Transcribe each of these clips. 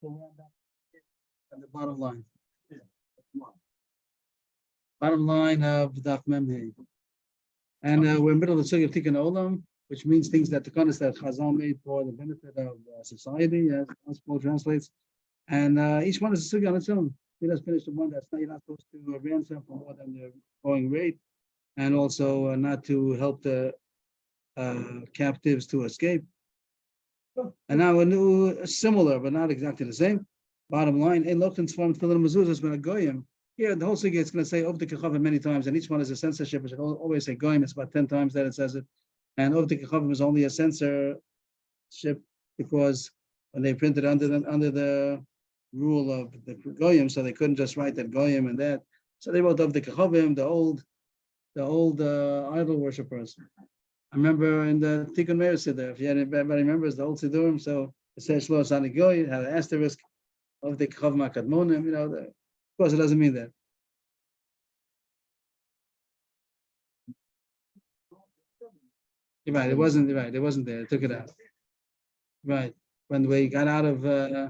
And the bottom line. Bottom line of Daf Memhei. And we're in the middle of the Sugya of Tikkun Olam, which means things that the Kodesh that Chazal made for the benefit of society, as Paul translates. And each one is a Sugya on its own. He just finished the one that's not, you're not supposed to ransom for more than the going rate, and also not to help the captives to escape. And now a new, similar, but not exactly the same. Bottom line, a lokin's form tefillin mezuzah has been a goyim. Here, the whole sugya is going to say of the kechavim many times, and each one is a censorship. It should always say goyim. It's about 10 times that it says it. And of the kechavim is only a censorship because when they printed under the rule of the goyim, so they couldn't just write that goyim and that. So they wrote of the kechavim, the old idol worshippers. I remember in the Tikkun Meir Siddur, if anybody remembers the old Siddurim, so it says Shlo Sani Goy, had an asterisk of the Kechavim HaKadmonim, of course it doesn't mean that. You're right, it wasn't there, it took it out. Right, when we got out of yeah.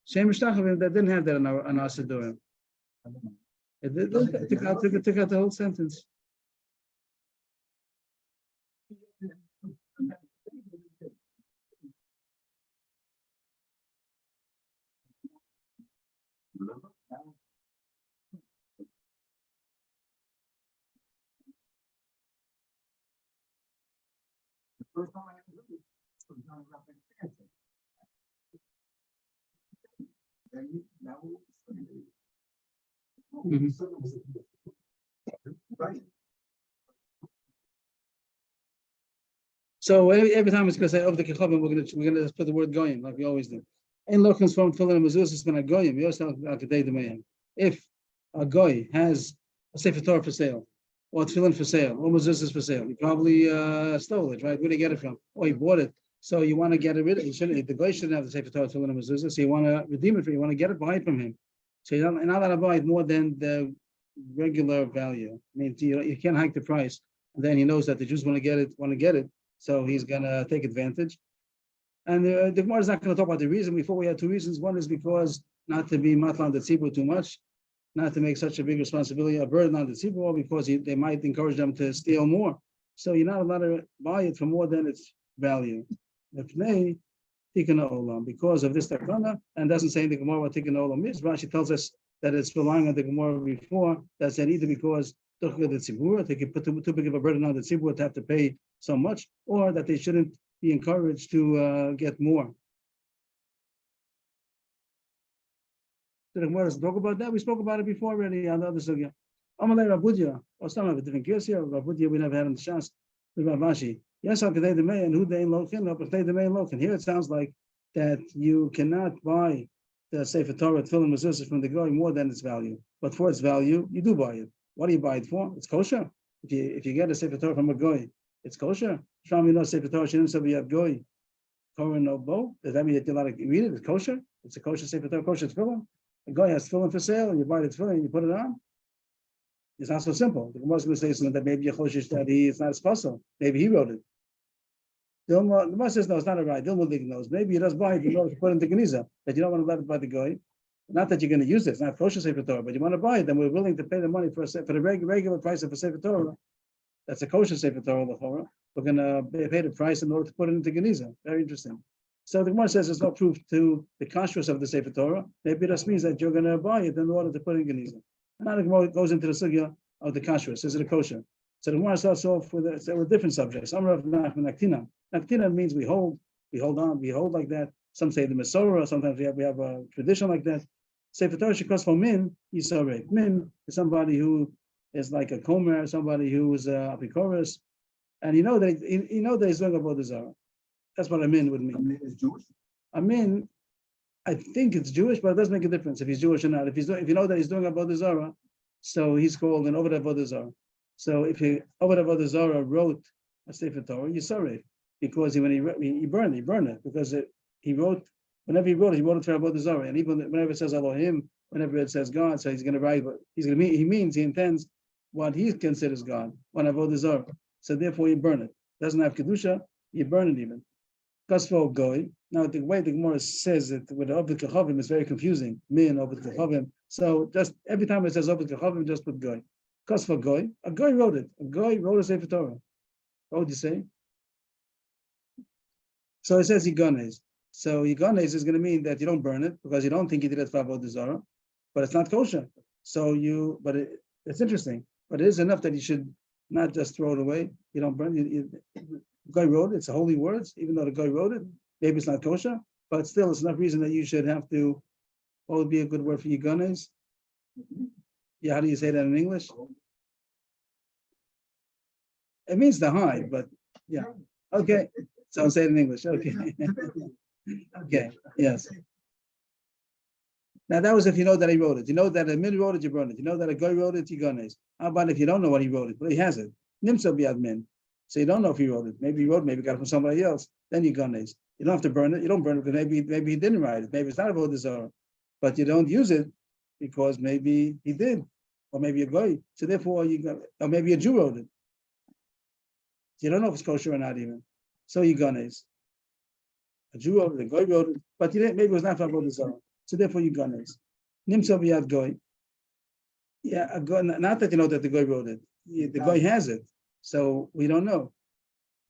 Shem Shtachavim, that didn't have that on our Siddurim. It took out the whole sentence. Mm-hmm. So every time it's going to say of the kechavim, we're going to put the word goyim like we always do. In locums from tefillin mezuzah, it's been a goyim. If a goy has a sefer Torah for sale, or tefillin for sale, or mezuzah for sale, he probably stole it, right? Where did he get it from? Or he bought it. So you want to get it rid of it. The goy shouldn't have the sefer Torah, tefillin, and mezuzah. So you want to redeem it for you want to get it, buy it from him. So you're not allowed to buy it more than the regular value. I mean, you can't hike the price. And then he knows that the Jews want to get it. So he's going to take advantage. And the Gemara is not going to talk about the reason. Before we had two reasons. One is because not to be matlan the tzibur too much, not to make such a big responsibility, a burden on the tzibur, or because they might encourage them to steal more. So you're not allowed to buy it for more than its value. Because of this takana, and doesn't say in the Gemara what tikkun olam is. Rashi tells us that it's relying on the Gemara before that said either because the tzibur, they could put too big of a burden on the tzibur to have to pay so much, or that they shouldn't be encouraged to get more. So the Gemara doesn't talk about that. We spoke about it before already on the other sugya. Amalei Rabudya, or some of a different case here. Rabudya, we never had in the Shas. Ravashi. Yes, I'll the may and who they lokin, but they the may lokin. Here it sounds like that you cannot buy the Sefer Torah tefillin mezuzah from the goy more than its value. But for its value, you do buy it. What do you buy it for? It's kosher. If you get a Sefer Torah from a goy, it's kosher. Shami no Sefer Torah shouldn't say we have goy. Torah no bo. Does that mean that you're allowed to read it? It's kosher. It's a kosher Sefer Torah, kosher tefillin. A goy has tefillin for sale, and you buy the tefillin and you put it on. It's not so simple. The Gemara is going to say something that maybe Yechoshish that it's not as possible. Maybe he wrote it. The Gemara says no, it's not a right. Dilmudik knows. Maybe he does buy it in order to put it into Geniza, that you don't want to let it by the goy. Not that you're going to use it. It's not kosher Sefer Torah, but you want to buy it. Then we're willing to pay the money for the regular price of a Sefer Torah. That's a kosher Sefer Torah. We're going to pay the price in order to put it into Geniza. Very interesting. So the Gemara says there's no proof to the kashrus of the Sefer Torah. Maybe it just means that you're going to buy it in order to put it in Geniza. Now the Gemara goes into the sugya of the kashrus. Is it a kosher? So the Gemara starts off with different subjects. Some of naktina. Naktina means we hold like that. Some say the Masorah. Sometimes we have a tradition like that. Sefer Torah shekos for min yisarei. Min is somebody who is like a komer, somebody who is a apikoros, and you know that he's doing about the zara. That's what a min would mean. A min is Jewish. A min, I think it's Jewish, but it doesn't make a difference if he's Jewish or not. If you know that he's doing about the zara, so he's called an Oved Avodah Zarah. So if Oved Avodah Zarah wrote a Sefer Torah, Yisarei, because when he burned it because he wrote it for Avodah Zarah, and even whenever it says Elohim, whenever it says God, so he's going to write, but he intends what he considers God, one Avodah Zarah. So therefore, you burn it. Doesn't have kedusha, you burn it even. Kasvo goy. Now the way the Gemara says it with Obed Kechavim is very confusing. Me and Obed Kechavim. So just every time it says Obed Kechavim, just put goy. Kasvo goy. A goy wrote it. A goy wrote a Sefer Torah. What would you say? So it says Yiganes. So Yiganes is going to mean that you don't burn it because you don't think you did it for Avodah Zarah, but it's not kosher. So it's interesting. But it is enough that you should not just throw it away. You don't burn it. The guy wrote it. It's a holy words, even though the guy wrote it. Maybe it's not kosher, but still, it's enough reason that you should have to. What would be a good word for Yiganes? Yeah, how do you say that in English? It means to hide, but yeah. Okay. So I'll say it in English. Okay. Okay. Yes. Now that was if you know that he wrote it. You know that a min wrote it, you burn it. You know that a guy wrote it, you ganes. How about if you don't know what he wrote it, but he has it? Nimsa biad min. So you don't know if he wrote it. Maybe he wrote it, maybe he got it from somebody else. Then you ganes. You don't have to burn it. You don't burn it because maybe he didn't write it. Maybe it's not about the Zohar. But you don't use it because maybe he did. Or maybe a guy. So therefore or maybe a Jew wrote it. You don't know if it's kosher or not even. So you ganes. A Jew wrote it, a guy wrote it, but you didn't, maybe it was not about the Zohar. So therefore you ganes. Nimsa biad goy. Yeah, a goy, not that you know that the guy wrote it. The guy has it. So we don't know.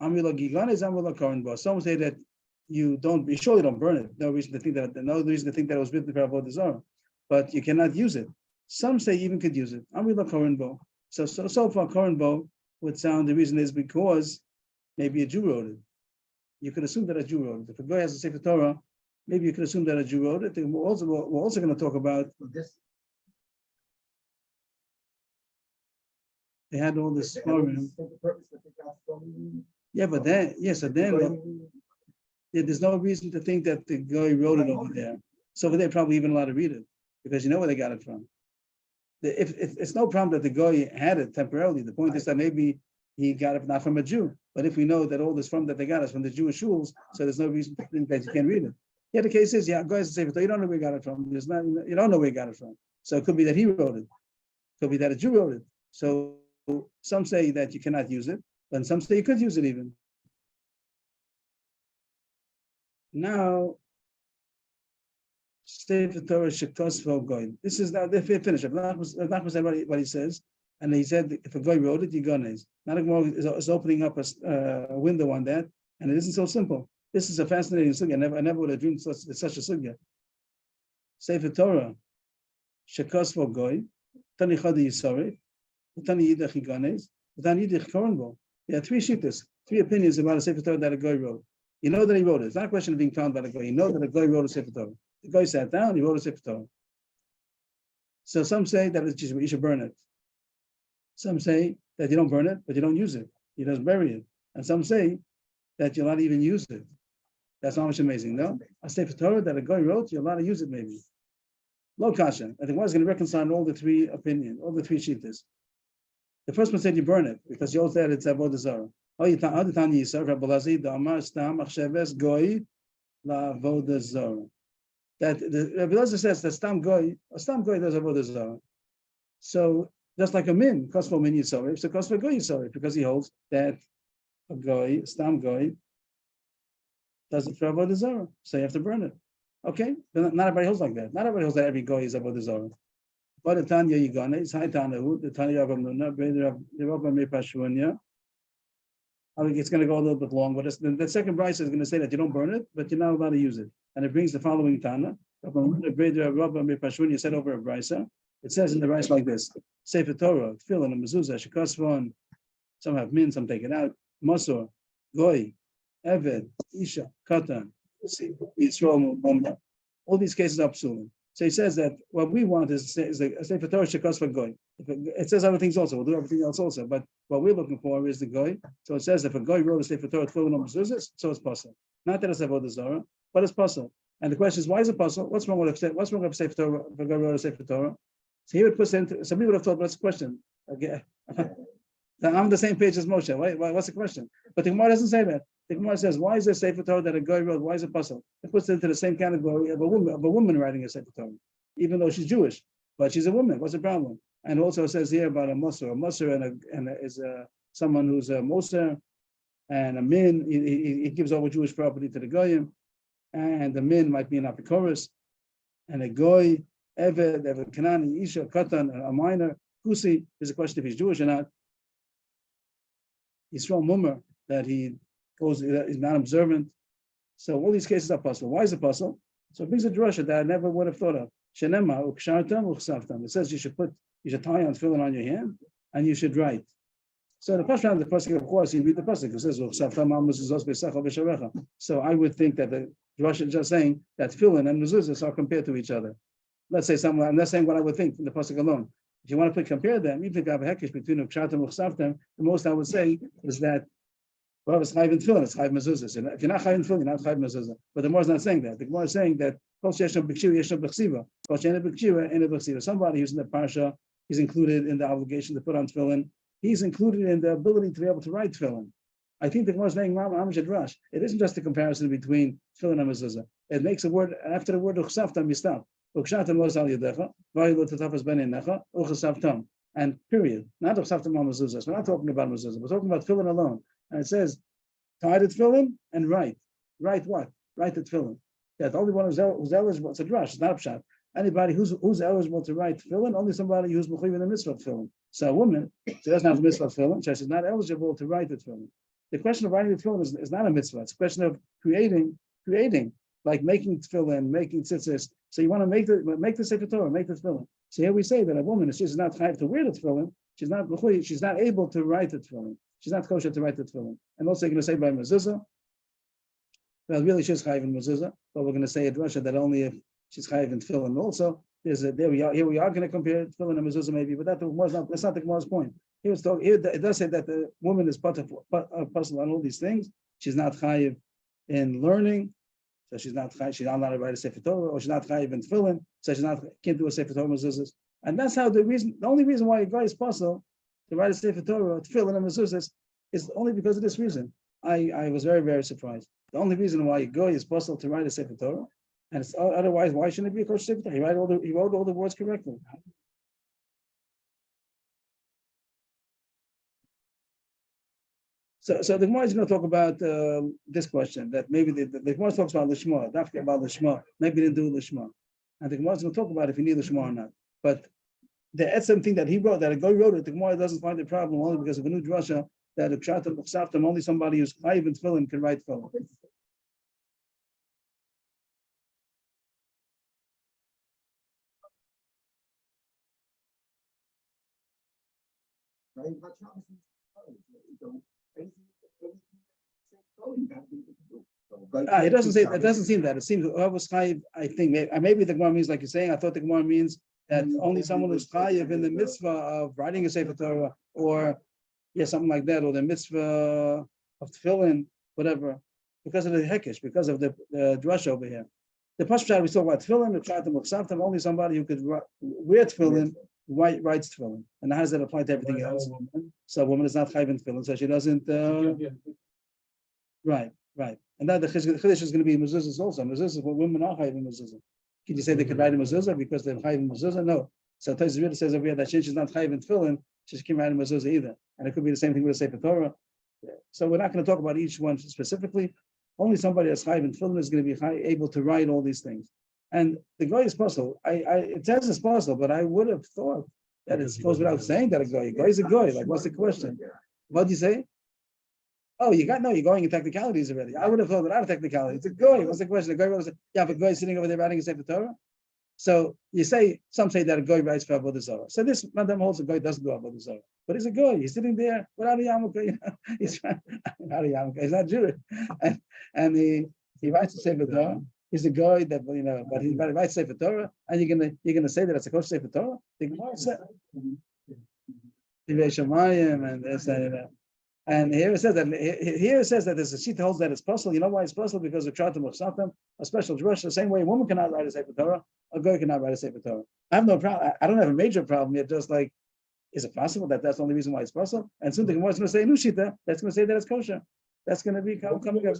Amila giganes, amila karan bo. Some say that you surely don't burn it. No reason to think that it was written for Avodah Zarah. But you cannot use it. Some say you even could use it. Amila karan bo. So far karan bo would sound, the reason is because maybe a Jew wrote it. You could assume that a Jew wrote it. If a guy has a Sefer Torah, maybe you could assume that a Jew wrote it. We're also going to talk about this. They had all this. Yeah, but then, there's no reason to think that the guy wrote it over there. So they're probably even allowed to read it because you know where they got it from. If it's no problem that the guy had it temporarily. The point is that maybe he got it not from a Jew. But if we know that all this that they got is from the Jewish shuls, so there's no reason to think that you can't read it. Yeah, the case is, guys say, you don't know where he got it from. You don't know where he got it from. So it could be that he wrote it. It could be that a Jew wrote it. So some say that you cannot use it, and some say you could use it even. Now, Sefer Torah shekosvo goy. This is now the finish. Nachman said what he says, and he said if a guy wrote it, you ganes. Now the is opening up a window on that, and it isn't so simple. This is a fascinating sugya. I never would have dreamed such a sugya. Sefer Torah shekosvo goy. Tani chadi yisari. Tani yidach yiganes. Tani yidach korenbo. There are three shittas, three opinions about a Sefer Torah that a guy wrote. You know that he wrote it. It's not a question of being found by the guy. You know that a guy wrote a Sefer Torah. The guy sat down, he wrote a Sefer Torah. So some say that you should burn it. Some say that you don't burn it, but you don't use it. You just bury it. And some say that you'll not even use it. That's not much amazing, no? A Sefer Torah that a guy wrote, you're allowed to use it maybe. Lo kasha. I think one is going to reconcile all the three opinions, all the three shittas. The first one said you burn it because you all said it's Avodah Zarah. That the Rabbi Elazar says that stam goy does Avodah Zarah. So just like a min, kosmo min yisarif, so kosmo goy yisarif, because he holds that a goy, stam goy, does it for Avodah Zarah. So you have to burn it. Okay, but not everybody holds like that. Not everybody holds that every goy is Avodah Zarah. But the Tanya Yigane is high Tanahu, the Tanya Avrohom, the Rabba Mepashuanya. I think it's going to go a little bit long, but the second Bryce is going to say that you don't burn it, but you're not allowed to use it. And it brings the following Tana. You said over a Bryce. It says in the Bryce like this: Sefer Torah, Tefillin, and Mezuzah, Shekosvon. Some have min, some take it out. Masor, Goy, Eved, Isha, Katan, Yisrael, all these cases are psulim. So he says that what we want is a Sefer Torah Shekosvon Goy. It says other things also. We'll do everything else also, but what we're looking for is the goy. So it says if a goy wrote a Sefer Torah, so it's possible. Not that it's Avodah Zarah, but it's possible. And the question is, why is it possible? What's wrong with a Sefer Torah? If a goy wrote a Sefer Torah, so he would put into. Some people would have thought, what's the question? Okay, I'm on the same page as Moshe. What's the question? But the Gemara doesn't say that. The Gemara says, why is there a Sefer Torah that a goy wrote? Why is it possible? It puts it into the same category of a woman writing a Sefer Torah, even though she's Jewish, but she's a woman. What's the problem? And also it says here about a Moser. A Moser is someone who's a Moser, and a min, he gives over Jewish property to the goyim, and the min might be an apikoros, and a goy, Eved Kanani, Isha, Katan, a minor, Kusi, is a question if he's Jewish or not. Yisrael Mummer, that he goes, he's not observant. So all these cases are possible. Why is it possible? So it brings a drasha that I never would have thought of. Shenema ukshartam uchsavtam. It says you should tie on tefillin on your hand, and you should write. So the first round, the pasuk, of course, you read the pasuk. It says uchsavtam al mezuzos beisachal v'sharecha. So I would think that the drasha is just saying that tefillin and mezuzos are compared to each other. Let's say I'm not saying what I would think from the pasuk alone. If you want to compare them, even if you have a hekesh between ukshartam and uchsavtam, the most I would say is that well, it's chayv in tefillin, it's chayv mezuzah. If you're not chayv in tefillin, you're not chayv mezuzah. But the Gemara is not saying that. The Gemara is saying that somebody who's in the parsha is included in the obligation to put on tefillin. He's included in the ability to be able to write tefillin. I think the Gemara is saying Drash. It isn't just a comparison between tefillin and mezuzah. It makes a word after the word uchsavtam you stop. Uchshavtam los al yadecha, vayilo tetafas benenecha, uchsavtam. And period. Not uchsavtam al mezuzah. We're not talking about mezuzah. We're talking about tefillin alone. And it says, tie the tefillin and write. Write what? Write the tefillin. That only one who's eligible. It's a drush. It's not a pshat. Anybody who's eligible to write tefillin, only somebody who's mechuyev in the mitzvah of tefillin. So a woman, she doesn't have the mitzvah of tefillin, so she's not eligible to write the tefillin. The question of writing the tefillin is not a mitzvah. It's a question of creating, like making tefillin, making tzitzis. So you want to make the Sefer Torah, make the tefillin. So here we say that a woman, if she's not chayav to wear the tefillin, she's not able to write the tefillin. She's not kosher to write the tefillin. And also you're going to say by mezuzah. Well, really she's chayav in mezuzah, but we're going to say at Russia that only if she's chayav in tefillin. Also, here we are going to compare tefillin and mezuzah maybe, but that's not the Gemara's point. It does say that the woman is puzzle on all these things. She's not chayav in learning, so she's not allowed to write a Sefer Torah, or she's not chayav in tefillin, so can't do a Sefer Torah mezuzah. And that's how the only reason why a guy is puzzle to write a Sefer Torah, tefillin and mezuzah is only because of this reason. I was very, very surprised. The only reason why a guy is possible to write a Sefer Torah, and it's, otherwise, why shouldn't it be a kosher Sefer Torah? He wrote all the words correctly. So the Gemara is going to talk about this question, that maybe the Gemara talks about Lishma, after about Lishma, maybe he didn't do Lishma. And the Gemara is going to talk about if you need Lishma or not. But the etzem thing that he wrote, that a guy wrote it, the Gemara doesn't find the problem only because of a new drasha that a pshat and chsavtam, only somebody who's chayiv in tefillin can write tefillin. It doesn't say. It doesn't seem that. It seems whoever's chayiv. I think maybe the Gemara means like you're saying. I thought the Gemara means that only someone who's chayiv in the mitzvah of writing a Sefer Torah, or something like that, or the mitzvah of tefillin, whatever, because of the hekesh, because of the drush over here. The pashut we talk about tefillin, the pshat and chsavtam, only somebody who could wear tefillin writes tefillin, and how does that apply to everything else? So a woman is not chayiv in tefillin, so she doesn't. Right. And that the chiddush is going to be mezuzahs also. Mezuzahs, what women are chayiv in mezuzah. Can you say they could write in mezuzah because they're chayiv in mezuzah? No. So Tosfos really says over here that she's not chayiv in tefillin, she can't write in mezuzah either. And it could be the same thing with a Sefer Torah. So we're not going to talk about each one specifically. Only somebody that's chayiv in tefillin is going to be able to write all these things. And the guy is possible. It says it's possible, but I would have thought that it goes without saying that a guy is a guy. Like, what's the question? What do you say? Oh, you're going in technicalities already. I would have thought without a technicality. It's a guy. What's the question? The guy was, if a guy is sitting over there writing a Sefer Torah. So you say, some say that a guy writes for Avodah Zarah. So this madam holds a guy doesn't do Avodah Zarah. But he's a guy. He's sitting there without a yarmulke. He's not a yarmulke. He's not Jewish. And he writes a Sefer Torah. He's a guy that, but he writes Sefer Torah. And you're gonna say that it's a kosher Sefer Torah? The Gemara said, and this and here it says that there's a sheet holds that it's possible. You know why it's possible? Because of Chartam of Satam, a special drush, the same way a woman cannot write a Sefer Torah, a guy cannot write a Sefer Torah. I have no problem. I don't have a major problem yet. Just like, is it possible that that's the only reason why it's possible? And soon the Gemara is going to say new shita. That's going to say that it's kosher. That's going to be coming up.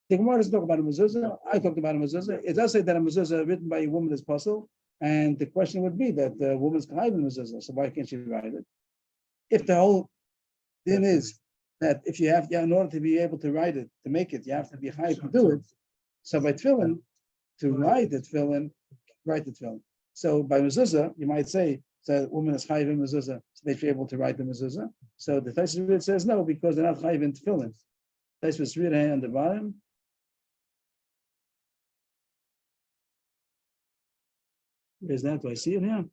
The Gemara doesn't talk about a mezuzah. I talked about a mezuzah. It does say that a mezuzah written by a woman is possible, and the question would be that the woman's chayiv in mezuzah. So why can't she write it? If the whole thing is that if you have, in order to be able to write it, to make it, you have to be high to do it. So by tefillin, to write the tefillin, write the tefillin. So by mezuzah, you might say the woman is chayiv in mezuzah, so they should be able to write the mezuzah. So the Tosfos says no, because they're not chayiv in tefillin. Tosfos read on the bottom. Where's that? Do I see it here?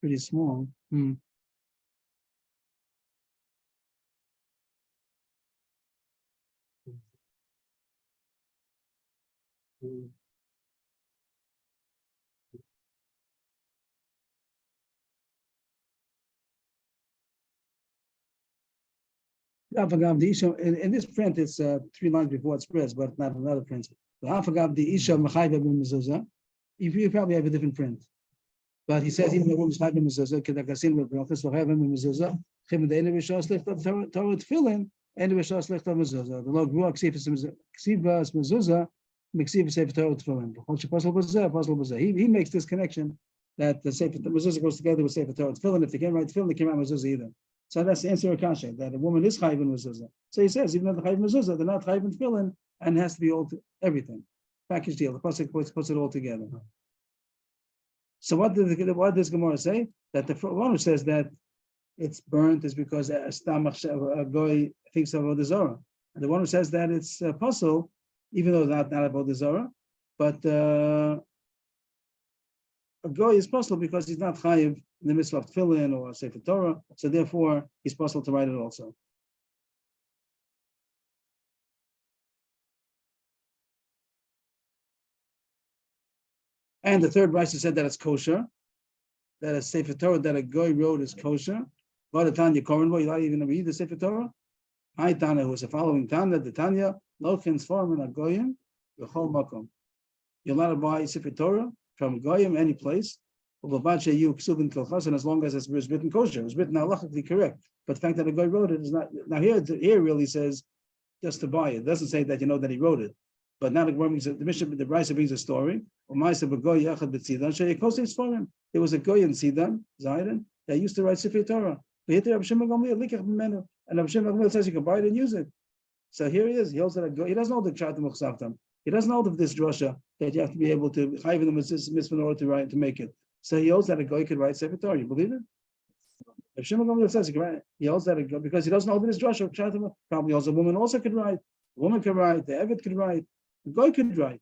Pretty small. In this print, it's 3 lines before it spreads, but not another print. If you probably have a different print. But he says even the woman's chayiv in mezuzah, kedakasin with brachas v'chayiv in mezuzah, chim the ene v'shas lichtav Torah tefillin, ene v'shas lichtav mezuzah. The Lord grew up ksivas mezuzah, miksivas sefer Torah tefillin. He makes this connection that the sefer mezuzah goes together with sefer Torah tefillin. If they can't write tefillin, they can't write mezuzah either. So that's the answer to Kasha, that a woman is chayiv in mezuzah. So he says even though they're chayiv in mezuzah, they're not chayiv in tefillin, and it has to be all everything package deal. The pasuk puts it all together. So what does Gemara say? That the one who says that it's burnt is because a goy thinks of Avodah Zarah. And the one who says that it's puzzle, even though it's not Avodah Zarah, but a goy is puzzle because he's not chayiv in the mitzvah of tefillin or sefer Torah, so therefore he's puzzled to write it also. And the third brisa said that it's kosher, that a sefer Torah that a goy wrote is kosher. But a Tanya Korenbo, you're not even going to read the sefer Torah. Hi Tanya, who is the following Tanya, the Tanya, Lochins form and a goyim, the whole makom. You're allowed to buy sefer Torah from goyim any place. And as long as it's written kosher, it was written halachically correct. But the fact that a goy wrote it is not. Now here really says just to buy it. It doesn't say that you know that he wrote it. But now the Brisa brings a story. There was a goy in Sidon, Zayden, that used to write Sefer Torah. And Rav Shimon Gamliel says you can buy it and use it. So here he is. He holds that a goy. He doesn't know the Pshat Muchsaftam. He doesn't know of this drasha that you have to be able to chayiv in the mitzvah in order to write to make it. So he holds that a goy could write Sefer Torah. You believe it? Rav Shimon Gamliel says he can write. He holds that a goy because he doesn't know of this drasha. Probably also a woman also could write. A woman could write. The Eved could write. A goy could write.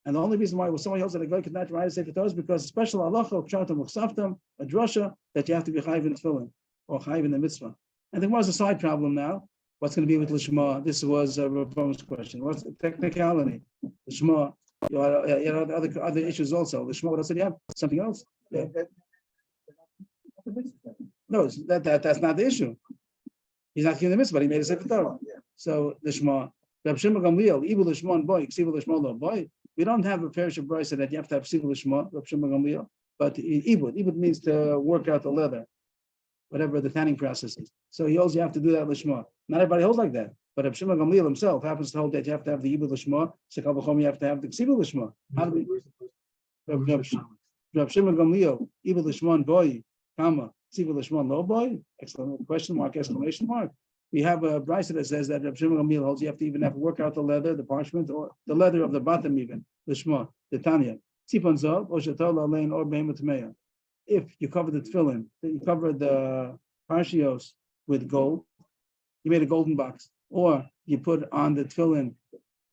And the only reason why somebody else that a goy could not write a Sefer Torah is because special halacha of Pshat Muchsaftam, a drasha that you have to be chayiv in tefillin or chayiv in the mitzvah. And there was a side problem now. What's going to be with Lishma? This was Avrohom's question. What's the technicality? Lishma, other issues also. Lishma, what else did you have? Something else? Yeah. No, that's not the issue. He's not giving the mitzvah, but he made a Sefer Torah. So Lishma, Rav Shimon Gamliel, Ibu Lishma boy, Ksivu Lishma lo boy. We don't have a parish of brisa that you have to have Ksivu Lishma, Rav Shimon Gamliel, but Ibud. Ibud means to work out the leather, whatever the tanning process is. So he holds you have to do that Lishma. Not everybody holds like that. But Rav Shimon Gamliel himself happens to hold that you have to have the Ibud Lishma, so Avrohom you have to have the Ksivu Lishma. How do we? Rav Shimon Gamliel, Ibud Lishma boy, comma, Ksivu Lishma lo boy? Exclamation question mark, exclamation mark. We have a brisa that says that Rav Shimon Gamliel holds you have to even have to work out the leather, the parchment, or the leather of the bottom even, the shma, the tanya. If you cover the tefillin, you cover the parshios with gold, you made a golden box, or you put on the tefillin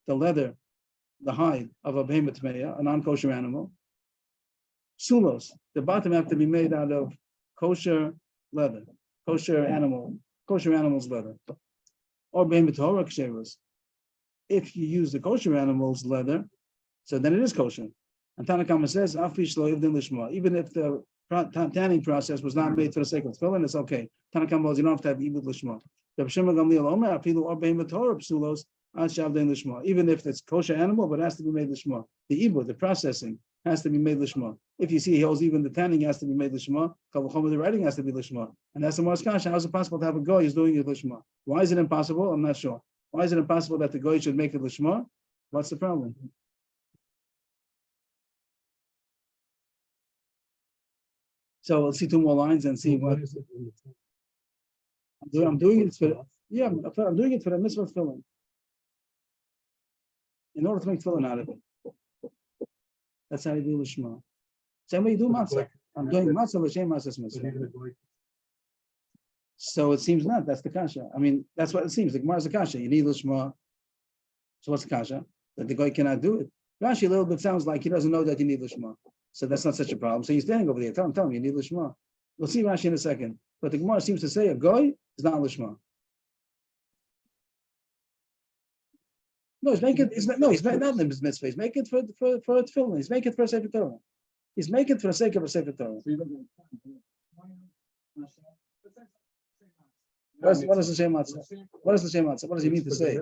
the leather, the hide of a behemoth tmeya, a non-kosher animal. Sulos, the bottom have to be made out of kosher leather, kosher animal's leather, or behemoth Torah ksheros. If you use the kosher animal's leather, so then it is kosher. And Tanakama says, even if the tanning process was not made for the sake of tefillin, it's okay. Tanakama says you don't have to have ibud lishma. Even if it's kosher animal, but it has to be made lishma. The ibud, the processing, has to be made lishma. If you see he holds even the tanning has to be made lishma, the writing has to be lishma. And that's the Moskasha. How is it possible to have a goy who's doing it lishma? Why is it impossible? I'm not sure. Why is it impossible that the goy should make it lishma? What's the problem? So let's see two more lines and see what I'm doing it for. Yeah, I'm doing it for the mitzvah of tefillin. In order to make tefillin out of it. That's how you do lishma. Same way you do matzah. I'm doing matzah l'shem matzah's mitzvah. So it seems not. That's the kasha. I mean, that's what it seems. The Gemara is the kasha. You need lishma. So what's the kasha? That the guy cannot do it. Rashi a little bit sounds like he doesn't know that you need lishma. So that's not such a problem. So he's standing over there. Tell him, you need lishma. We'll see Rashi in a second. But the Gemara seems to say a guy is not lishma. No, he's making it. Not in his mitzvah. He's making it for tefillin. He's making it for a sefer Torah. He's making it for the sake of a sefer Torah. What is the shem matzah? What is the shem matzah? What does he mean to say?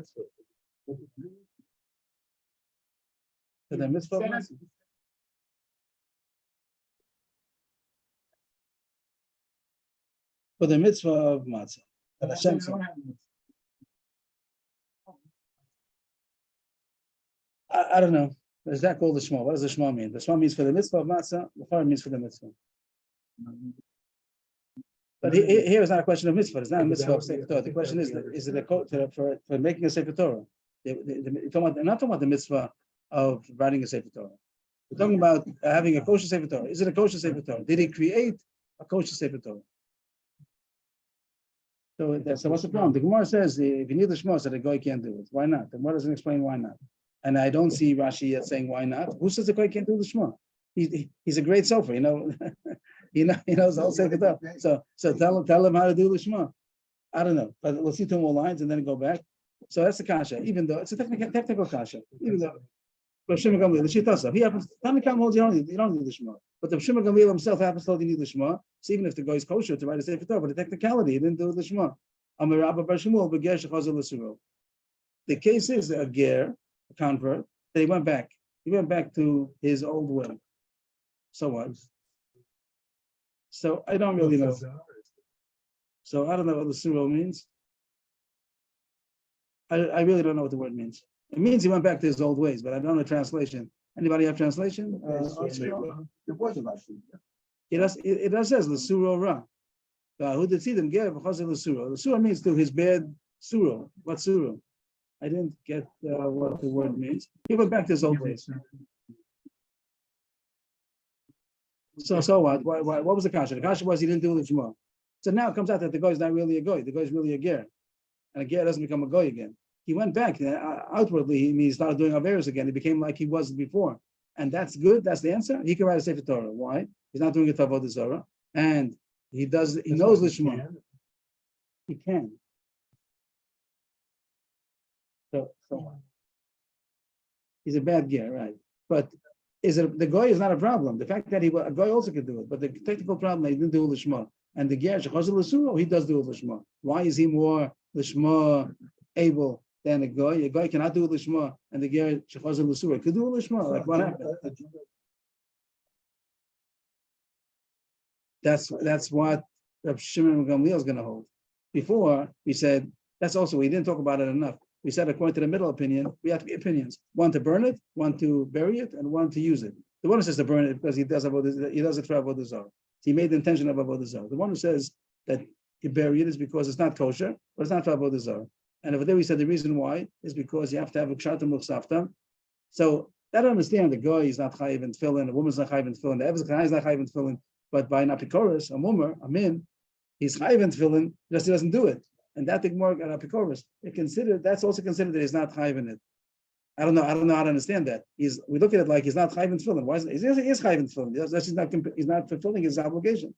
For the mitzvah of matzah. For the mitzvah of matzah. I don't know. Is that called the shema? What does the shema mean? The shema means for the mitzvah of matzah. The Torah means for the mitzvah. But here is not a question of mitzvah. It's not a mitzvah of sefer Torah. The question is it a code for making a sefer Torah? I'm not talking about the mitzvah of writing a sefer Torah. We're talking about having a kosher sefer Torah. Is it a kosher sefer Torah? Did he create a kosher sefer Torah? So what's the problem? The Gemara says if you need the shema, so the guy can't do it. Why not? The Gemara doesn't explain why not. And I don't see Rashi yet saying why not. Who says the guy can't do the shema? He's a great sofer, you know. He knows the whole sefer Torah. So tell him how to do the shema. I don't know, but we'll see two more lines and then go back. So that's the kasha. Even though it's a technical kasha, even though Rav Shimon Gamliel, the Shitasa, he happens. Tanakam holds you don't need the shema, but the Shimon Gamliel himself happens to hold you need the shema. So even if the guy is kosher to write a sefer Torah, but the technicality, he didn't do the shema. The case is a ger, a convert, that he went back. He went back to his old way. So what? So I don't really know. So I don't know what the surah means. I really don't know what the word means. It means he went back to his old ways, but I don't know the translation. Anybody have translation? It does says the surah ra. Who did see them get because of the surah? The surah means to his bad surah. What surah? I didn't get what the word means. He went back to his old ways. So what? What was the kasha? The kasha was he didn't do the shema. So now it comes out that the guy is not really a goy. The guy is really a ger, and a ger doesn't become a goy again. He went back outwardly. He started doing averos again. He became like he was before, and that's good. That's the answer. He can write a sefer Torah. Why? He's not doing it for avodah zarah, and he does. He knows the shema. He can. So he's a bad ger, right? But the goy is not a problem. The fact that a goy also can do it, but the technical problem he didn't do the shema. And the ger shechazal l'sura, he does do the shema. Why is he more l'shma able than a goy? A goy cannot do the shema, and the ger shechazal l'sura could do the shema. Like what happened? That's what Rav Shimon Gamliel is going to hold. Before we said that's also we didn't talk about it enough. We said according to the middle opinion, we have to be opinions: one to burn it, one to bury it, and one to use it. The one who says to burn it because he does it for avodah zarah. He made the intention of avodah zarah. The one who says that you bury it is because it's not kosher, but it's not for avodah zarah. And over there we said the reason why is because you have to have a kshatam muksafta. So I don't understand the guy is not chayiv in tefillin, the woman's not chayiv in tefillin, the Eved is not chayiv in tefillin, but by an apikoros, a mummer, a min, he's chayiv in tefillin, just he doesn't do it. And that igmor an apikoros, that's also considered that he's not chayiv in it. I don't know how to understand that. We look at it like he's not chayiv in tefillin. Why is he is chayiv in tefillin? He's not fulfilling his obligation.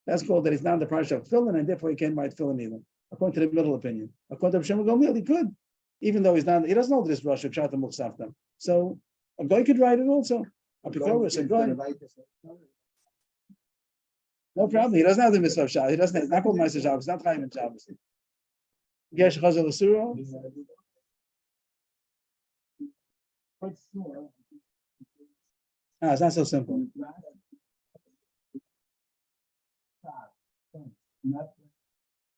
That's called that he's not in the parsha of tefillin, and therefore he can't write tefillin either. According to the middle opinion, according to Shimon Gamliel, he could, even though he's not. He doesn't know this Rosh Hashanah Muksafta. So a guy could write it also. A pikoros, a guy. No problem. He doesn't have the mitzvah of Shabbos. He doesn't. It's not called Ma'aser Shabbos. It's not chayiv in Shabbos. Gesh chazal l'sura. It's not so simple.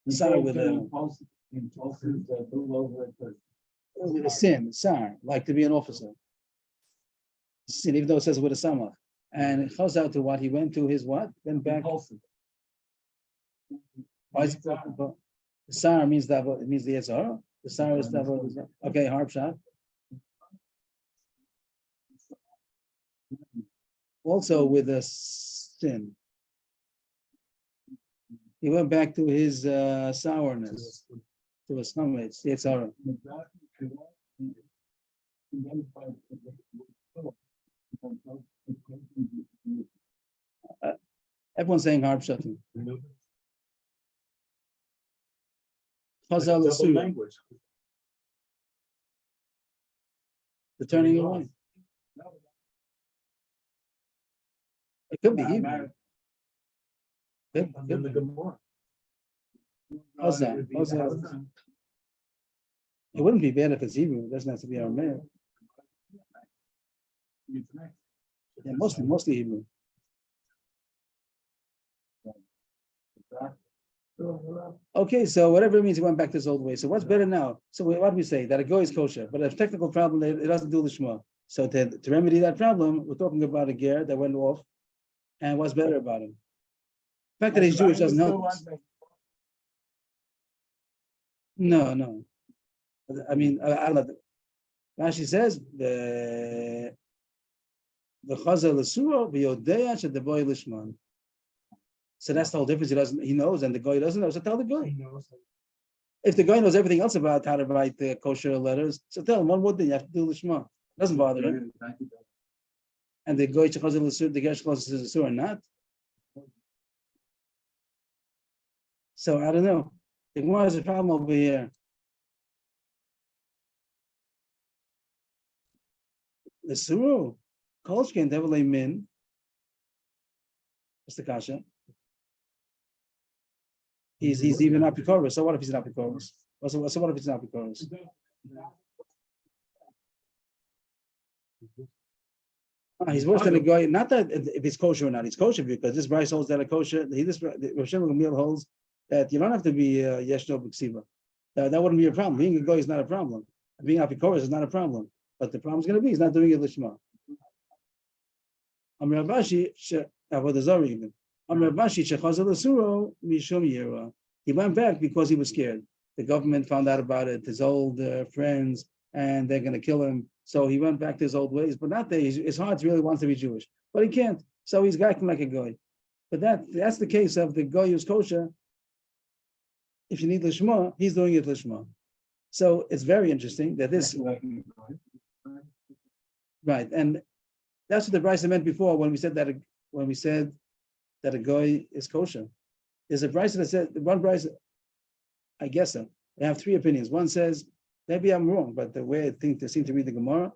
Sar with a sin, sar, like to be an officer. Sin, even though it says with a samach. And it goes out to what? He went to his what? Went back. Why is it called? The Sar means that it means the Yetzirah. The Sar is that. Okay, harp shot. Also with a sin. He went back to his sourness, to his stomach. It's Yetzirah. Everyone's saying harp shotting. Chazal language. The turning away. It could be Hebrew. It wouldn't be bad if it's Hebrew. It doesn't have to be Aramaic. Yeah, mostly Hebrew. Okay, so whatever it means, he went back to his old way. So what's better now? So what do we say? That a goy is kosher, but a technical problem, it doesn't do lishma. So to remedy that problem, we're talking about a ger that went off, and what's better about him? The fact that he's Jewish doesn't help us. No. I mean, I don't know. Rashi says the chazal l'suro v'yodea shedeboy lishman. So that's the whole difference. He knows, and the guy doesn't know. So tell the guy. If the guy knows everything else about how to write the kosher letters, so tell him one more thing. You have to do lishma. Doesn't bother him. And the guy chazal l'suro, the guy chazal l'suro or not. So I don't know. The Gemara has a problem over here. The suru, kolshkin devilay min. What's the kasha? He's even apikoros. So what if he's not apikoros? So what if he's not apikoros? He's worse than a guy. Not that if he's kosher or not, he's kosher because this Bryce holds that a kosher. Rav Shimon Gamliel holds that you don't have to be yeshno b'ksiva. That wouldn't be a problem. Being a guy is not a problem. Being apikoros is not a problem. But the problem is going to be he's not doing it lishma. Amr Abashi avodah even. Amr Abashi shechazal l'suro mishum yira. He went back because he was scared. The government found out about it. His old friends, and they're going to kill him. So he went back to his old ways. But not that his heart really wants to be Jewish, but he can't. So he's acting like a guy. But that's the case of the guy who's kosher. If you need lishma, he's doing it lishma. So it's very interesting that this. Right, and that's what the Bryce meant before when we said that a guy is kosher. There's a Bryce that said one Bryce, I guess so. They have three opinions. One says maybe I'm wrong, but the way I think they seem to read the Gemara,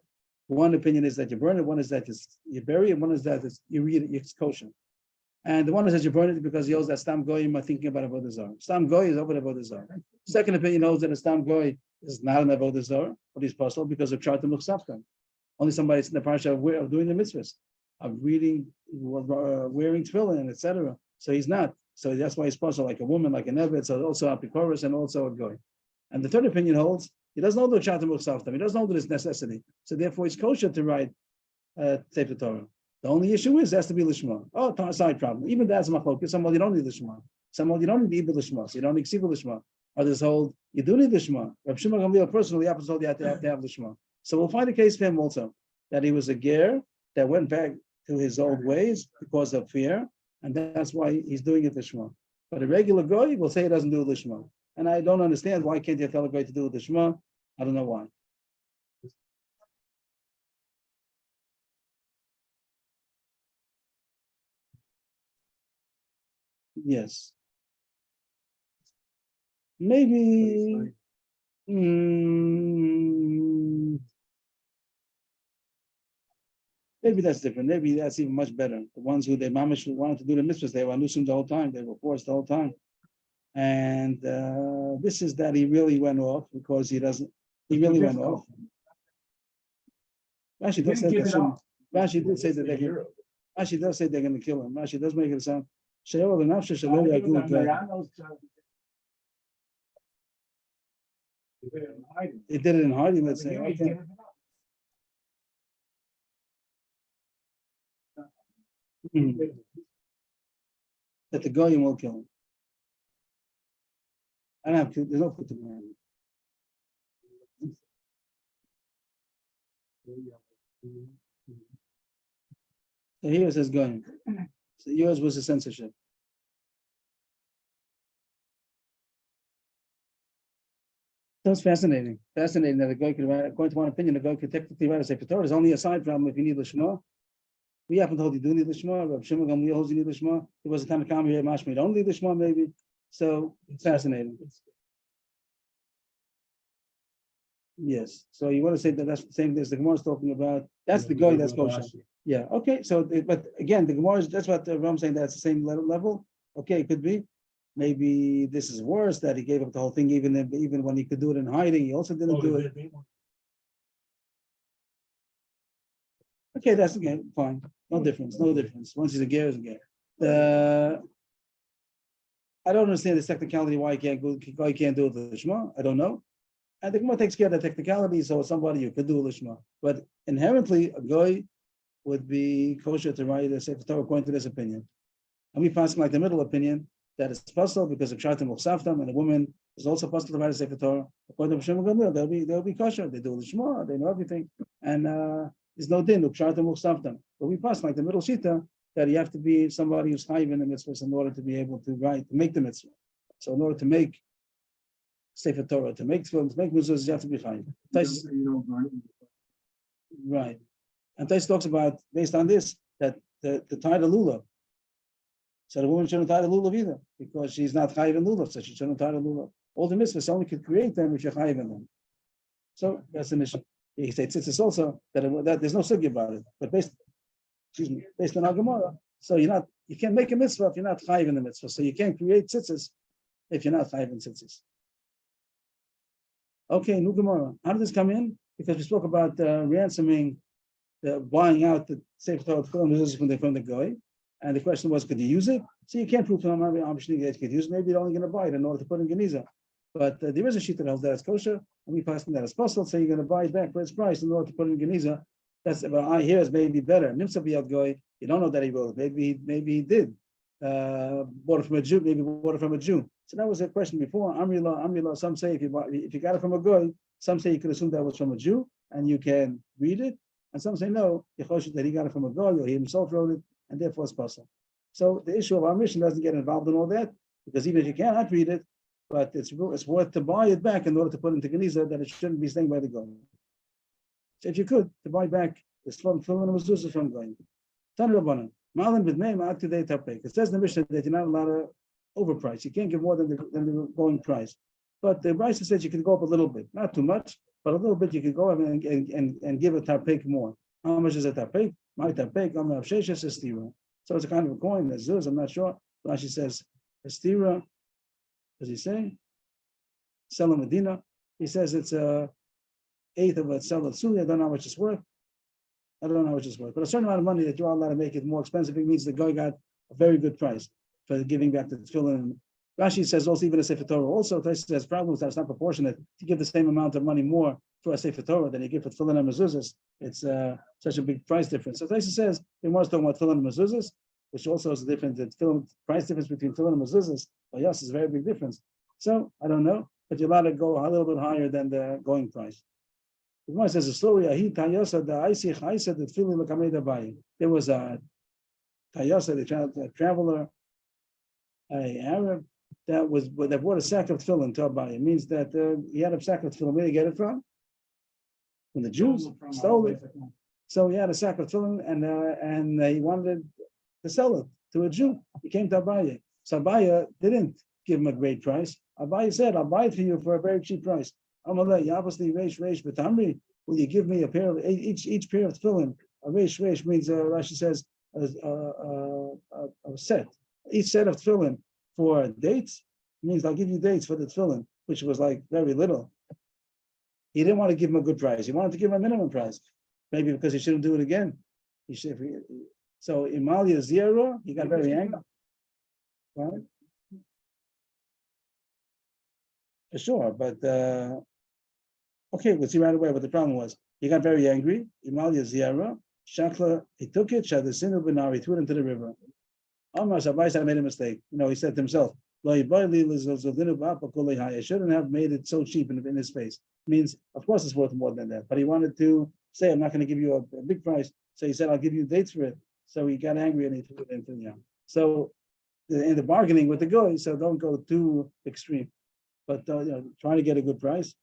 one opinion is that you burn it, one is that you bury it, one is that you read it, it's kosher. And the one that says you burn it because he holds that Stam Goyim are thinking about Avodah Zarah. Stam Goy is over Avodah Zarah. Second opinion holds that a Stam Goy is not an Avodah Zarah, but he's possible because of Charta Mukhsafkan. Only somebody in the parsha of doing the mitzvahs, of reading, wearing tefillin, etc. So he's not. So that's why he's possible, like a woman, like an evet, so also apikoros and also a goy. And the third opinion holds he doesn't know the Charta Mukhsafkan. He doesn't know that it's necessity. So therefore, it's kosher to write Sefer Torah. The only issue is it has to be lishma. Oh, side problem. Even that's machlokes. Some you don't need lishma. Some you don't need ibul lishma. So you don't need ksiva lishma. Others hold you do need lishma. Rav Shimon Gamliel personally happens to hold you have to have lishma. So we'll find a case for him also that he was a ger that went back to his old ways because of fear, and that's why he's doing it lishma. But a regular guy will say he doesn't do lishma, and I don't understand why can't you tell a guy to do lishma? I don't know why. Yes. Maybe. Maybe that's different. Maybe that's even much better. The ones who they mamish wanted to do the mitzvahs, they were anusim the whole time. They were forced the whole time. And this is that he really went off because he really went off. Rashi does say that. Rashi did say that Rashi does say they're going to kill him. Rashi does make it sound. He did it in hiding, let's say. Okay. Mhm. That the goyim will kill him. I don't have. There's no put in. So here it says goyim. So yours was a censorship. That's fascinating. Fascinating that a guy could write, according to one opinion, a guy could technically write a Sefer Torah. There's only a side problem if you need Lishma. We happen to hold you do need Lishma. Rav Shimon Gamliel holds you need Lishma. There was a time of come here, Mashma, you don't need Lishma, maybe. So it's fascinating. Yes. So you want to say that that's the same as the Gemara is talking about. That's the guy that's kosher. Yeah. Okay. So, but again, the Gemara is that's what Ram's saying. That's the same level. Okay, it could be. Maybe this is worse that he gave up the whole thing, even when he could do it in hiding, he also didn't do it. Okay, that's again fine. No difference. No difference. Once he's a ger, he's a ger. I don't understand this technicality why he can't do it with the Shema. I don't know. And the Gemara takes care of the technicality, so somebody who could do Lishma. But inherently, a guy would be kosher to write a Sefer Torah according to this opinion. And we pass like the middle opinion that it's possible because of Kshatim Saftam, and a woman is also possible to write a Sefer Torah. According to Hashem Gamliel, they'll be kosher. They do Lishma, they know everything. And there's no din of Kshatim Saftam. But we pass like the middle shita that you have to be somebody who's high in the mitzvahs in order to be able to write, to make the mitzvah. So in order to make Sefer Torah, to make films, make mezuzahs, you have to be high. Right. And Tais talks about, based on this, that the tie the lulav. So the woman shouldn't tie the lulav either, because she's not chayiv in lulav, so she shouldn't tie the lulav. All the mitzvahs only could create them if you're chayiv in them. So that's an issue. He said tzitzis also that there's no sugi about it, but based on our Gemara, so you can't make a mitzvah if you're not chayiv in the mitzvah. So you can't create tzitzis if you're not chayiv in tzitzis. Okay, new Gemara. How did this come in? Because we spoke about ransoming, buying out the Sefer Torah from the guy, and the question was, could you use it? So you can't prove to him obviously you could use it. Maybe you're only going to buy it in order to put in Geniza. But there is a sheet that holds that it's kosher, and we pass that as possible. So you're going to buy it back for its price in order to put in Geniza. That's what I hear is maybe better. Nimsa biyad goy. You don't know that he wrote it. Maybe he did. Bought it from a Jew. Maybe bought it from a Jew. So that was a question before. Amrila. Some say if you got it from a goy, some say you could assume that was from a Jew and you can read it, and some say no, that he got it from a goy or he himself wrote it, and therefore it's possible. So the issue of our mission doesn't get involved in all that, because even if you cannot read it, but it's worth to buy it back in order to put into Geniza that it shouldn't be staying by the goy. So if you could, to buy back the filling and mezuzah from goy. Tan Rabbanan. Malan b'dmei ma'atidei tapek. It says in the Mishnah that you're not allowed to overprice. You can't give more than the going price. But the Brisa says you can go up a little bit, not too much, but a little bit. You can go up and give a tapek more. How much is a tapek? My tapek, I'm a sheshes estira. So it's a kind of a coin. That's Zuz, I'm not sure. Rashi says estira. Does he say? Sell a Medina. He says it's a eighth of a sell at Suli. I don't know how much it's worth. But a certain amount of money that you are allowed to make it more expensive, it means the guy got a very good price for giving back the tefillin. Rashi says also even a Sefer Torah. Also, Taisa says problems that it's not proportionate to give the same amount of money more for a Sefer Torah than you give for tefillin and mezuzahs. It's such a big price difference. So Taisa says we must talk about tefillin and mezuzahs, which also is a difference. The price difference between tefillin and mezuzahs, yes, is a very big difference. So I don't know, but you're allowed to go a little bit higher than the going price. The Gemara says a story. There was a tayasa, a traveler, a Arab that bought a sack of tefillin to Abaye. It means that he had a sack of tefillin. Where did he get it from? From the Jews stole it. So he had a sack of tefillin, and he wanted to sell it to a Jew. He came to Abaye. So Abaye didn't give him a great price. Abaye said, "I'll buy it for you for a very cheap price." Will you give me a pair of each pair of tefillin? A reish means Rashi says a set. Each set of tefillin for dates means I'll give you dates for the tefillin, which was like very little. He didn't want to give him a good price. He wanted to give him a minimum price, maybe because he shouldn't do it again. So Imalia Zira, he got very angry. Right? For sure, but okay, we'll see right away what the problem was. He got very angry. Imalia Ziyara, Shakla, he took it, Shadasinu Benar, he threw it into the river. Amar Shabbais made a mistake. He said to himself, I shouldn't have made it so cheap in his face. Means, of course, it's worth more than that. But he wanted to say, I'm not going to give you a big price. So he said, I'll give you dates for it. So he got angry and he threw it into the yam. So in the bargaining with the guy, so don't go too extreme. But trying to get a good price,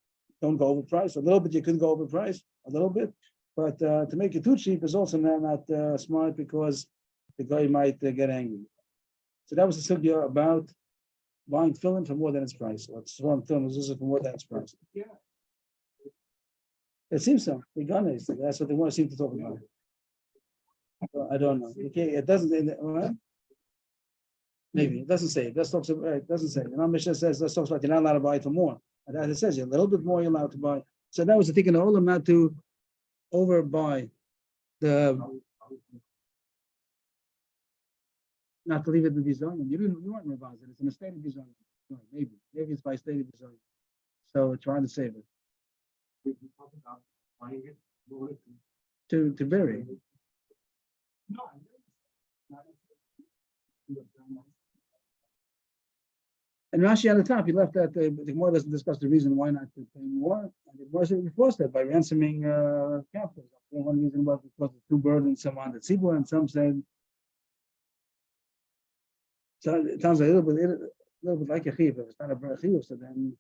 don't go overpriced. A little bit you could go overpriced, a little bit. But to make it too cheap is also not smart because the guy might get angry. So that was the sugya about buying tefillin for more than its price. Or swarm tefillin was for more than its price. Yeah. It seems so. That's what they want to seem to talk about. I don't know. Okay, it doesn't. Maybe it doesn't say. It doesn't say. Mishnah says that talks about you're not allowed to buy for more. And as it says, you're a little bit more you're allowed to buy. So that was the thing in the olam, not to overbuy not to leave it in the design. You weren't revised it. It's in a state of design. Maybe it's by state of design. So trying to save it. To bury. No. And Rashi on the top, he left that the Gemara doesn't discuss the reason why not to pay more. And the Gemara forced that by ransoming captives. One reason was because it's too burdened some on the tzibur, and some said. So it sounds like a little bit like a chiv. If it's not a chiv, so then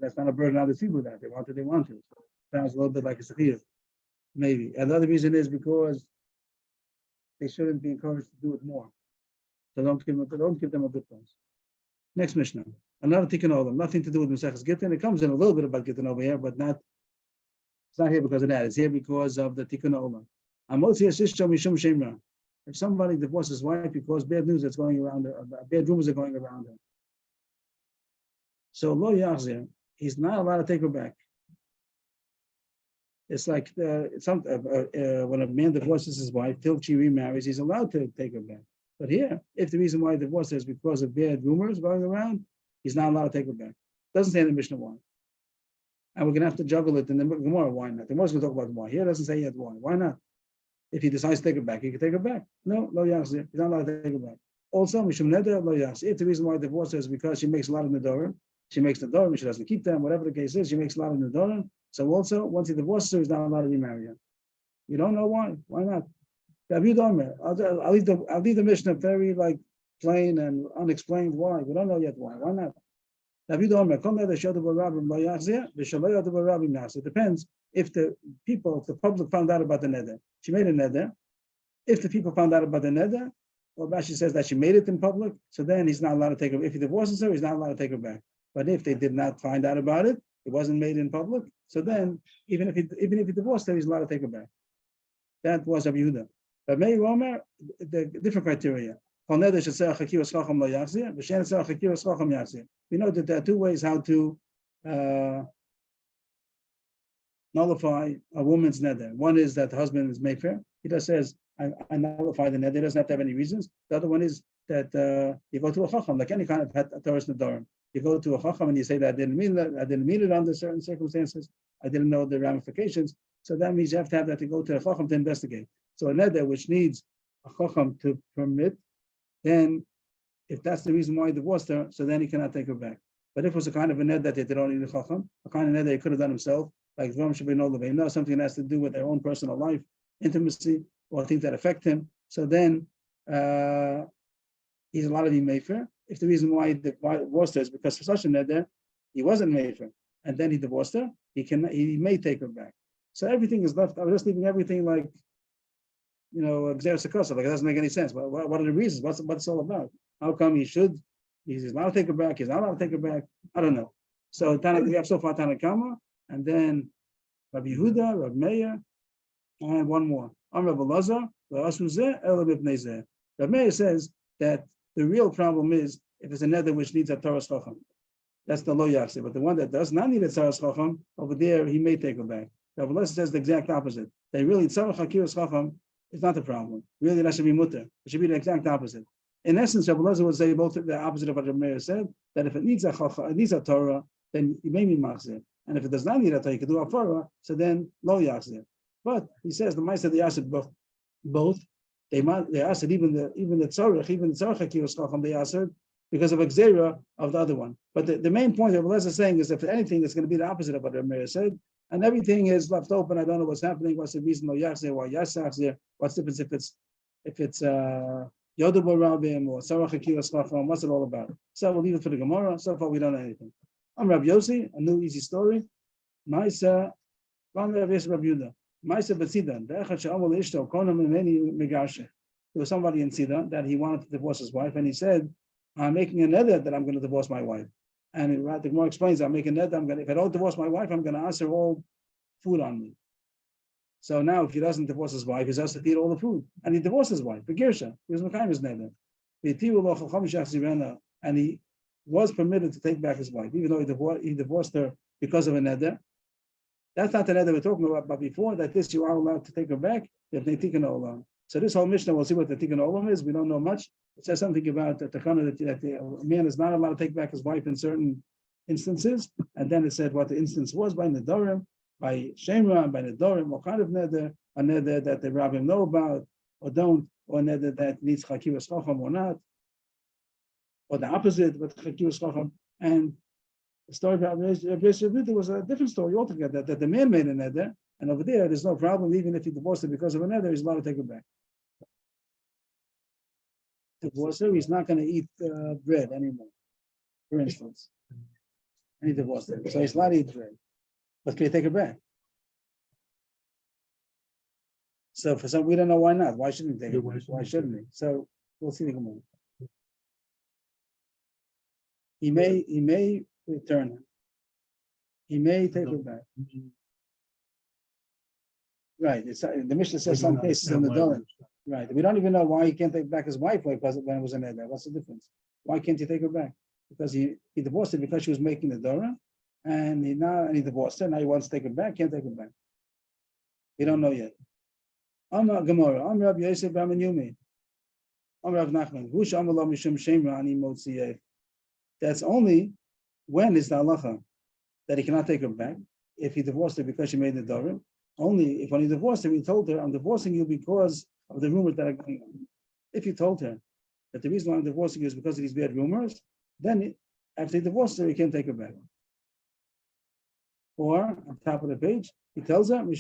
that's not a burden on the tzibur. That they want to. So it sounds a little bit like a chiv, maybe. And the other reason is because they shouldn't be encouraged to do it more. So don't give them a good price. Next Mishnah, another tikkun olam, nothing to do with Maseches Gittin. It comes in a little bit about Gittin over here, but not. It's not here because of that. It's here because of the tikkun olam. If somebody divorces his wife because bad news that's going around her, bad rumors are going around her, so lo yachzir, he's not allowed to take her back. It's like when a man divorces his wife till she remarries, he's allowed to take her back. But here, if the reason why he divorced is because of bad rumors going around, he's not allowed to take her back. Doesn't say in the Mishnah why. And we're going to have to juggle it in the Gemara. Why not? The Gemara's going to talk about why. Here it doesn't say yet why. Why not? If he decides to take her back, he can take her back. No, lo yachzir. He's not allowed to take her back. Also, mishum neder lo yachzir. If the reason why he divorced is because she makes a lot of nedarim, she doesn't keep them, whatever the case is, she makes a lot of nedarim. So also, once he divorces her, he's not allowed to remarry her. You don't know why. Why not? I'll leave the Mishnah very plain and unexplained why. We don't know yet why. Why not? It depends if the public found out about the neder. She made a neder. If the people found out about the neder, or Rashi says that she made it in public, so then he's not allowed to take her. If he divorces her, he's not allowed to take her back. But if they did not find out about it, it wasn't made in public, so then even if he divorced her, he's allowed to take her back. That was Rabbi Yehuda. But Meir Omer, the different criteria. We know that there are two ways how to nullify a woman's neder. One is that the husband is mayfair. He just says, I nullify the neder. He doesn't have to have any reasons. The other one is that you go to a chacham, like any kind of Torah's nedarim. You go to a chacham and you say that I didn't mean that. I didn't mean it under certain circumstances. I didn't know the ramifications. So that means you have to have that to go to a chacham to investigate. So a neder which needs a chacham to permit, then if that's the reason why he divorced her, so then he cannot take her back. But if it was a kind of a neder that they don't need a chacham, a kind of neder he could have done himself, like something that has to do with their own personal life, intimacy, or things that affect him, so then he's allowed to be mayfair. If the reason why he divorced her is because of such a neder, he wasn't mayfair, and then he divorced her, he may take her back. So everything is left. I was just leaving everything like, Gzer Sakosa, like it doesn't make any sense. What are the reasons? What's it all about? How come he's allowed to take her back, he's not allowed to take her back? I don't know. So we have so far Tanakama, and then Rabbi Yehuda, Rabbi Meir, and one more. I'm Rabbi Lazar, Rabbi Meir says that the real problem is if it's a neder which needs a Torah Chacham. That's the lo yachzir. But the one that does not need a Torah Chacham, over there he may take her back. Rabbi Lazar says the exact opposite. That really Tzarech Hakiras Chacham is not the problem. Really, that should be mutter. It should be the exact opposite. In essence, Rabbi Lazar would say both the opposite of what Rabbi Meir said, that if it needs a chacham, it needs a Torah, then you may be machzir. And if it does not need a Torah, you can do a Torah, so then lo yachzir. But he says the Ma'aser they asked both. They asked even the tzarech hakivas chacham they asked because of exera of the other one. But the main point that Eliezer is saying is if anything, it's going to be the opposite of what Rameir said, and everything is left open. I don't know what's happening. What's the reason? No yachzer, why yasach's there? What's the difference if it's Yodabo Rabim or tzarech hakivas chacham? What's it all about? So we'll leave it for the Gemara. So far we don't know anything. I'm Rabbi Yossi, a new easy story. Ma'aser, Rabbi Yehuda. Ma'aser b'tzidan. There was somebody in Tzidon that he wanted to divorce his wife, and he said, "I'm making a neder that I'm going to divorce my wife." And the Gemara explains, "I'm making a neder. If I don't divorce my wife, I'm going to ask her all food on me." So now, if he doesn't divorce his wife, he has to eat all the food, and he divorced his wife. Begirsha, he was mekayim his neder, and he was permitted to take back his wife, even though he divorced her because of a neder. That's not the neder we're talking about, but before that, this you are allowed to take her back. If they take an olam. So this whole Mishnah, we'll see what the tikkun olam is. We don't know much. It says something about the takana that a man is not allowed to take back his wife in certain instances, and then it said what the instance was by nedarim, by shemra, and by nedarim. What kind of neder? A neder that the rabbim know about or don't, or a neder that needs chakivas chacham or not, or the opposite with chakivas chacham. And the story about Rabbi was a different story altogether. That the man made a neder, and over there's no problem. Even if he divorced her because of a neder, he's allowed to take her back. Divorce her, he's not going to eat bread anymore, for instance. And he divorced her, so he's allowed to eat bread. But can he take her back? So for some, we don't know why not. Why shouldn't he take her back? Why shouldn't he? So we'll see the Gemara. He may return her. He may take her back. Right. The Mishnah says some cases in the Dolan. Right. We don't even know why he can't take back his wife because when it was in there. What's the difference? Why can't he take her back? Because he divorced her because she was making the Dora, and he divorced her. Now he wants to take her back. Can't take her back. We don't know yet. I'm not Gemara. I'm Rabbi Yosef Bar Yumi. I'm Rav Nachman. Who shamallah mishum shemra ani motziyeh. That's only when is the halacha that he cannot take her back if he divorced her because she made the Dora. Only if when he divorced her, he told her, "I'm divorcing you because of the rumors that are going on." If he told her that the reason why I'm divorcing you is because of these bad rumors, then after he divorced her, he can't take her back. Or on top of the page, he tells her, "If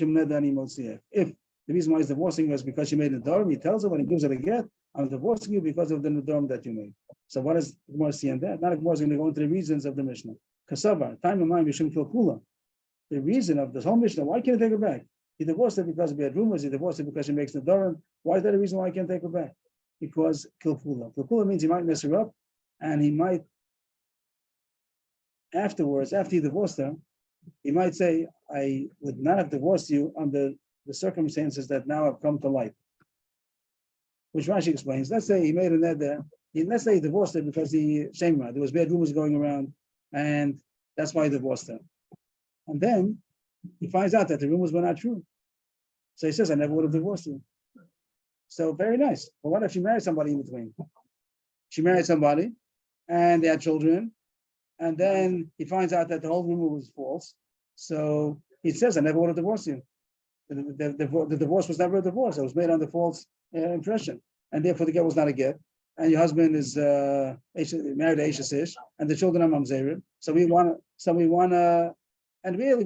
the reason why he's divorcing her is because she made a dorm," he tells her when he gives her the get, "I'm divorcing you because of the dorm that you made." So what does Gemara see in that? Not Gemara is going to go into the reasons of the Mishnah. Kasavar, time of mind, Mishum Kilkula. The reason of this whole Mishnah, why can't he take her back? He divorced her because of bad rumors. He divorced her because she makes the Durham. Why is that a reason why I can't take her back? Because Kilpula. Kilpula means he might mess her up, and he might, afterwards, after he divorced her, he might say, "I would not have divorced you under the circumstances that now have come to light." Which Rashi explains. Let's say he made a neder. Let's say he divorced her because he shemra. There was bad rumors going around, and that's why he divorced her. And then he finds out that the rumors were not true. So he says, "I never would have divorced you." So very nice. But what if she married somebody in between? She married somebody and they had children. And then he finds out that the whole rumor was false. So he says, "I never would have divorced you." The divorce was never a divorce. It was made under false impression. And therefore the get was not a get. And your husband is married to Eshes Ish, and the children are mamzerim. So we want to. And really,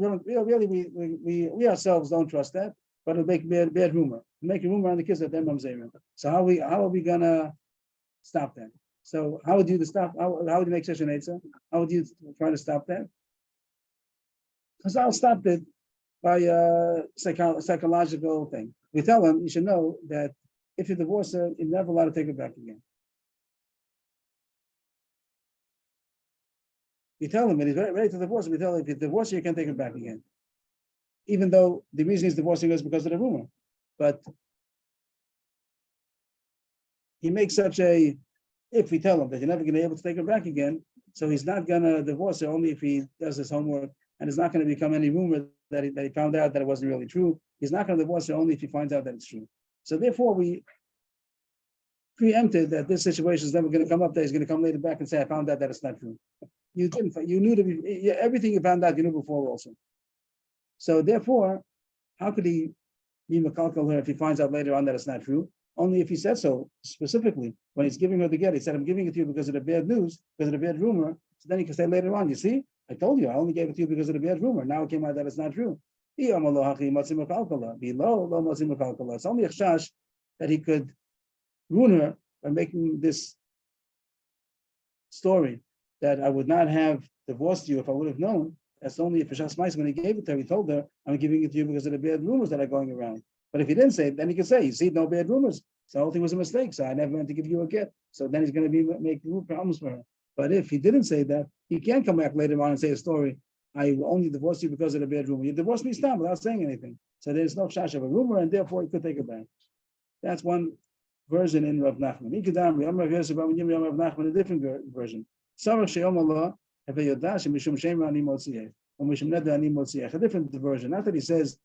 we ourselves don't trust that, but it'll make bad rumor. It'll make a rumor on the kids that they're mamzerim. So how are we gonna stop that? So how would you stop? How would you make such an answer? How would you try to stop that? Because I'll stop it by a psychological thing. We tell them you should know that if you divorce her, you're never allowed to take her back again. We tell him, and he's ready to divorce. We tell him, if you divorce her, you can't take her back again. Even though the reason he's divorcing her is because of the rumor. But he makes such a, if we tell him that you're never going to be able to take her back again, so he's not going to divorce her only if he does his homework, and it's not going to become any rumor that he found out that it wasn't really true. He's not going to divorce her only if he finds out that it's true. So therefore, we preempted that this situation is never going to come up, that he's going to come later back and say, "I found out that it's not true." You didn't. You knew to be everything you found out. You knew before also. So therefore, how could he be makalkal her if he finds out later on that it's not true. Only if he said so specifically when he's giving her the get. He said, "I'm giving it to you because of the bad news, because of the bad rumor." So then he can say later on, "You see, I told you, I only gave it to you because of the bad rumor. Now it came out that it's not true." It's only a chash that he could ruin her by making this story that I would not have divorced you if I would have known. That's only if Shas Mice, when he gave it to her, he told her, "I'm giving it to you because of the bad rumors that are going around." But if he didn't say it, then he could say, "You see, no bad rumors. So the whole thing was a mistake. So I never meant to give you a get." So then he's going to be making problems for her. But if he didn't say that, he can't come back later on and say a story. "I only divorced you because of the bad rumor. You divorced me stop without saying anything." So there's no chash of a rumor, and therefore he could take it back. That's one version in Rav Nachman. A different version. A different version. Not that he says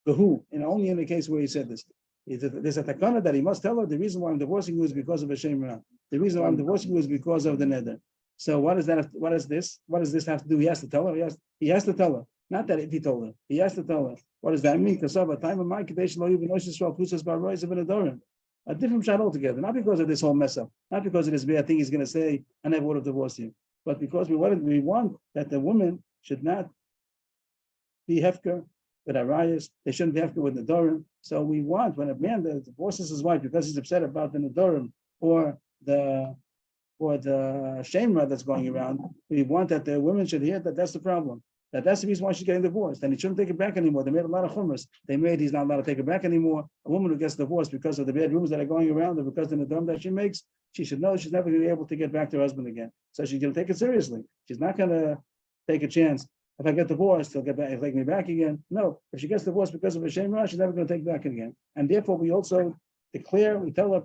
the who, and only in the case where he said this. There's a takana that he must tell her the reason why I'm divorcing you is because of a shem ra. The reason why I'm divorcing you is because of the neder. So what does that? What is this? What does this have to do? He has to tell her. He has to tell her. Not that if he told her, he has to tell her. What does that mean? Because a time of my kadesh lo even oishis pusas bar rois even adorim. A different shot altogether. Not because of this whole mess up. Not because of this bad thing he's going to say, "I never would have divorced you," but because we want that the woman should not be hefker with arayas. They shouldn't be hefker with nedorim. So we want when a man that divorces his wife because he's upset about the nedorim or the shemra that's going around, we want that the women should hear that that's the problem. That's the reason why she's getting divorced. And he shouldn't take it back anymore. They made a lot of chumras. They made he's not allowed to take it back anymore. A woman who gets divorced because of the bad rumors that are going around and because of the nedorim that she makes, she should know she's never going to be able to get back to her husband again. So she's going to take it seriously. She's not going to take a chance. If I get divorced, he'll get back, he'll take me back again. No, if she gets divorced because of a shame she's never going to take it back again. And therefore, we also declare, we tell her,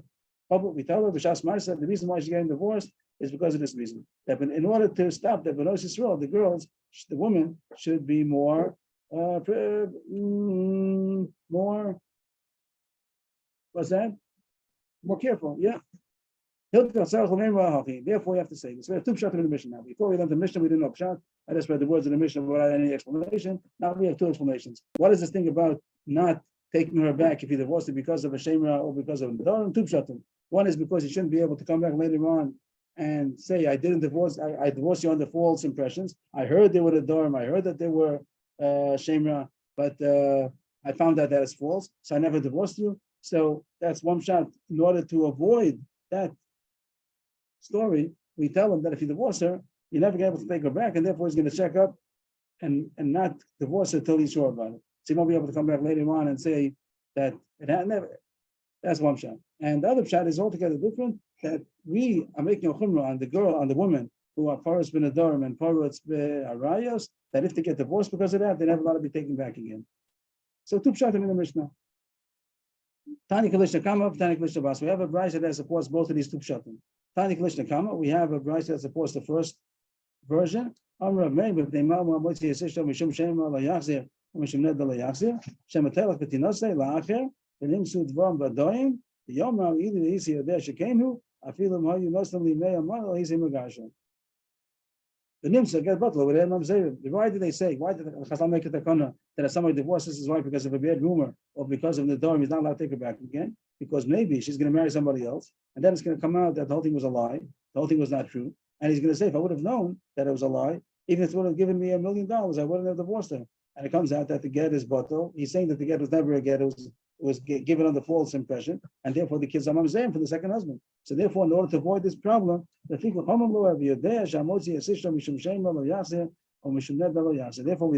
B'Shas Ma'aseh, the reason why she's getting divorced is because of this reason. That in order to stop that B'Nos Yisrael, the woman should be more, what's that? More careful, yeah. Therefore, we have to say this. We have two pshat in the Mishnah now. Before we learned the Mishnah, we didn't know pshat. I just read the words in the Mishnah without any explanation. Now we have two explanations. What is this thing about not taking her back if he divorced her because of a shemra or because of a two pshatim? One is because he shouldn't be able to come back later on and say, "I didn't divorce. I divorced you under false impressions. I heard they were the dorm. I heard that they were shemra, but I found out that it's false. So I never divorced you." So that's one shot. In order to avoid that story, we tell him that if you divorce her, you're never going to be able to take her back, and therefore he's going to check up and not divorce her until he's sure about it. So he won't be able to come back later on and say that it had never. That's one shot. And the other shot is altogether different, that we are making a chumrah on the girl, on the woman who are paras ben adorim and paras ben arayos, that if they get divorced because of that, they're never allowed to be taken back again. So two pshatim in the Mishnah. Tani Kalishna Kama, Tani Kalishna Bas. We have a brayso that supports both of these two pshatim. Tani Kalishna Kama, we have a brayso that supports the first version. Amr Meir b'Bnei Ma'amotzi Yisishlo Mishum Shema La Yachzir Mishum Ned La Yachzir Shematelach B'Tinosei LaAcher V'Nimsu Dvam B'Doim Yomar Either Isi Yodeh Shekenu Afilu Mayu Nosam Limei Amar Lo Isi Megashem. The Nimsa get butler with Imam Zayir. Why did they say? Why did the Chazal make it a kana that if somebody divorces his wife because of a bad rumor or because of the dorm, he's not allowed to take her back again? Because maybe she's going to marry somebody else, and then it's going to come out that the whole thing was a lie, the whole thing was not true, and he's going to say, if I would have known that it was a lie, even if it would have given me $1 million, I wouldn't have divorced her. And it comes out that the get is bottle. He's saying that the get was never a get; it was given under false impression, and therefore the kids are mamzerim for the second husband. So therefore, in order to avoid this problem, therefore we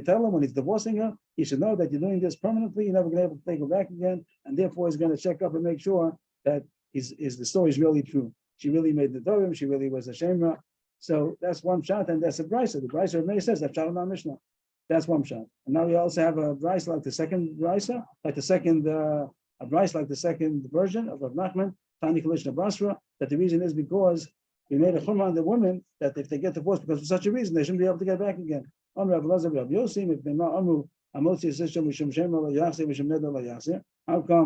tell him when he's divorcing her, he should know that you're doing this permanently. You're never going to be able to take her back again, and therefore he's going to check up and make sure that the story is really true. She really made the dorim. She really was a shemra. So that's one shot, and that's a brayso. The brayso Meir says that shot in our Mishnah. That's one shot. And now we also have a brayso like the second brayso, like the second a brayso like the second version of Rav Nachman, Tani Kalishna Basra. That the reason is because we made a chumrah on the women that if they get divorced because of such a reason, they shouldn't be able to get back again. How come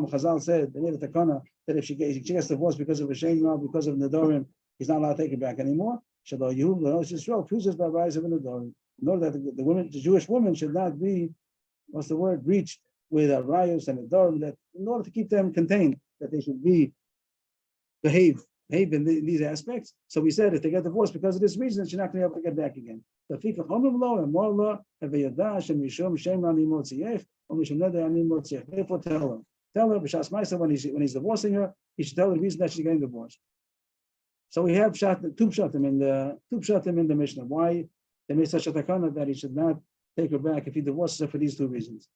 Chazal said they made a takana that if she gets divorced because of a shame, because of nedorim, he's not allowed to take it back anymore? In order that the Jewish woman should not be, reached with Rayos and Adorim, that in order to keep them contained, that they should behave in these aspects. So we said if they get divorced because of this reason, she's not going to be able to get back again. Therefore tell her when he's divorcing her, he should tell her the reason that she's getting divorced. So we have two pshatim in the Mishnah. Why they made such a takana that he should not take her back if he divorces her for these two reasons.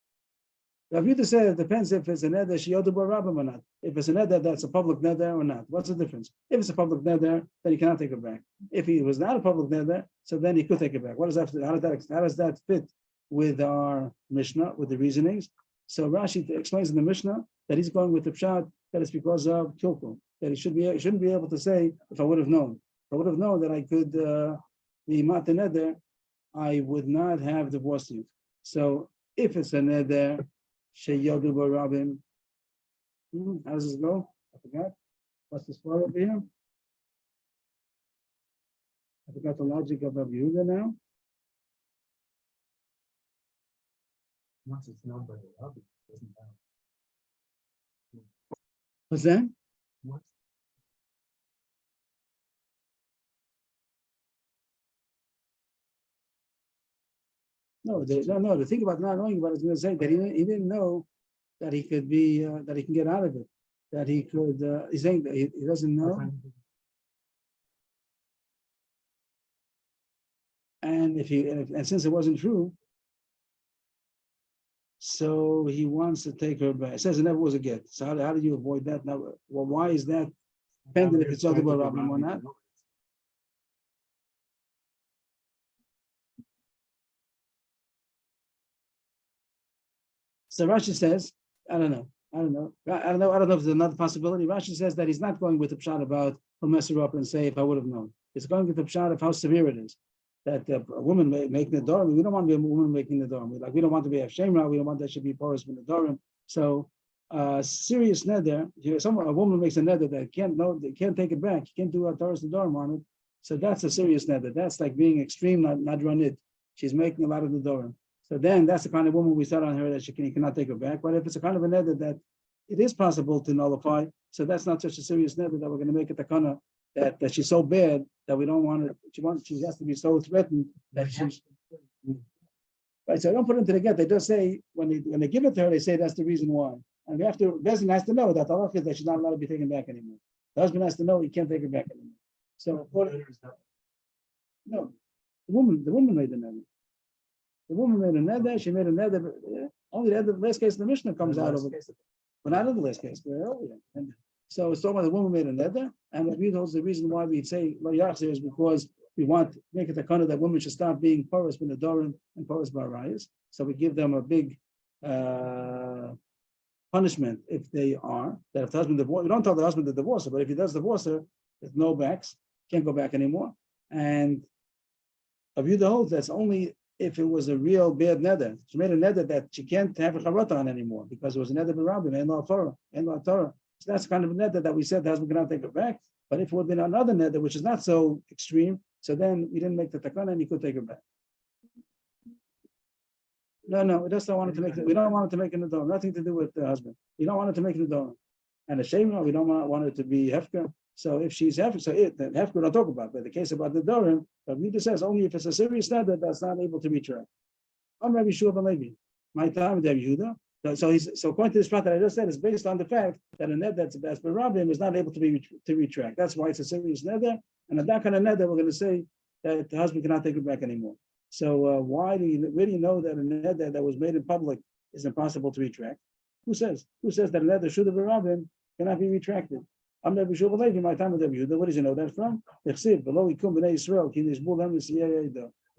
Rav Yudah said it depends if it's a neder sheyodu bar rabbim or not. If it's a neder that's a public neder or not. What's the difference? If it's a public neder, then he cannot take her back. If he was not a public neder, so then he could take her back. What does that? How does that fit with our Mishnah, with the reasonings? So Rashi explains in the Mishnah that he's going with the pshat that it's because of kilkul, that he shouldn't be able to say if I would have known that I could be mata neder, I would not have divorced you. So if it's a neder sheyodu bar rabbim, how does this go? I forgot. What's this part over here? I forgot the logic of Rabbi Yehuda now. Once it's known by the rabbi, it doesn't matter. What's that? Once No, the thing about not knowing about it is going to say that he didn't know that he could be that he can get out of it, that he could. He's saying that he doesn't know, and since it wasn't true, so he wants to take her back. It says it never was a get. So how do you avoid that? Now, well, why is that dependent if it's other Rabbim or not? So Rashi says, I don't know if there's another possibility. Rashi says that he's not going with the pshat about he'll mess her up and say if I would have known. He's going with the pshat of how severe it is. That a woman making the Dorim, we don't want to be a woman making the Dorim. We don't want to be a Shemra, we don't want that should be porous with the Dorim. So serious neder, a woman makes a neder that can't take it back, you can't do a Torah's the Dorim on it. So that's a serious neder. That's like being extreme, not run it. She's making a lot of the Dorim. So then that's the kind of woman we said on her that she cannot take her back. But if it's a kind of a neder that it is possible to nullify, so that's not such a serious neder that we're going to make it a kind of that she's so bad that we don't want it. She has to be so threatened that she's right. So I don't put into the get. They just say when they give it to her, they say that's the reason why. And we have to. The husband has to know that the halacha is that she's not allowed to be taken back anymore. The husband has to know he can't take her back anymore. So no, the woman made the neder. The woman made a neder. She made a neder. Only the last case of the Mishnah comes out of it. But not in the last case, but earlier. And so it's talking about the woman made a neder, and what we holds the reason why we say lo yachzir is because we want to make it a kind of that women should stop being porous with the Dorim and porous barayas. So we give them a big punishment if they are that if the husband divorce, we don't tell the husband to divorce her, but if he does divorce her, there's no backs, can't go back anymore. And a view the holds that's only if it was a real bad neder. She made a neder that she can't have a charata on anymore because it was a neder b'rabbim, and no Torah. So that's kind of a neder that we said the husband cannot take her back. But if it would have been another neder, which is not so extreme, so then we didn't make the takana and he could take her back. No, we just don't want it to make it. We don't want it to make it a door. Nothing to do with the husband. We don't want it to make it a door. And a shema, we don't want it to be hefker. So if she's hefker, then hefker we don't talk about. But the case about the dorim, but Rita says only if it's a serious neder that's not able to retract. I'm Rabbi Shua ben Levi. My time is Rabbi Yehuda. So according to this part that I just said, is based on the fact that a neder that's berabbim is not able to retract. That's why it's a serious neder. And at that kind of neder, we're going to say that the husband cannot take it back anymore. So where do you know that a neder that was made in public is impossible to retract? Who says that a neder should have berabbim cannot be retracted? I'm Rabbi Shua ben Levi. My time with Rabbi Yehuda. Where does he know that from? This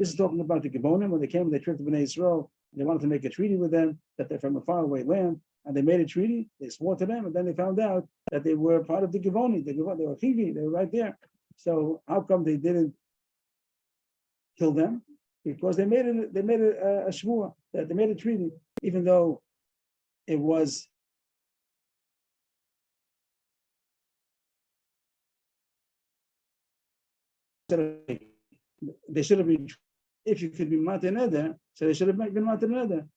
is talking about the Gibonim when they came and they tricked the Bnei Yisrael. They wanted to make a treaty with them that they're from a faraway land, and they made a treaty. They swore to them, and then they found out that they were part of the Givoni. They were Chivi. They were right there. So how come they didn't kill them? Because they made a shvua, that they made a treaty, even though it was they should have been. If you could be matir neder, so they should have been matir neder.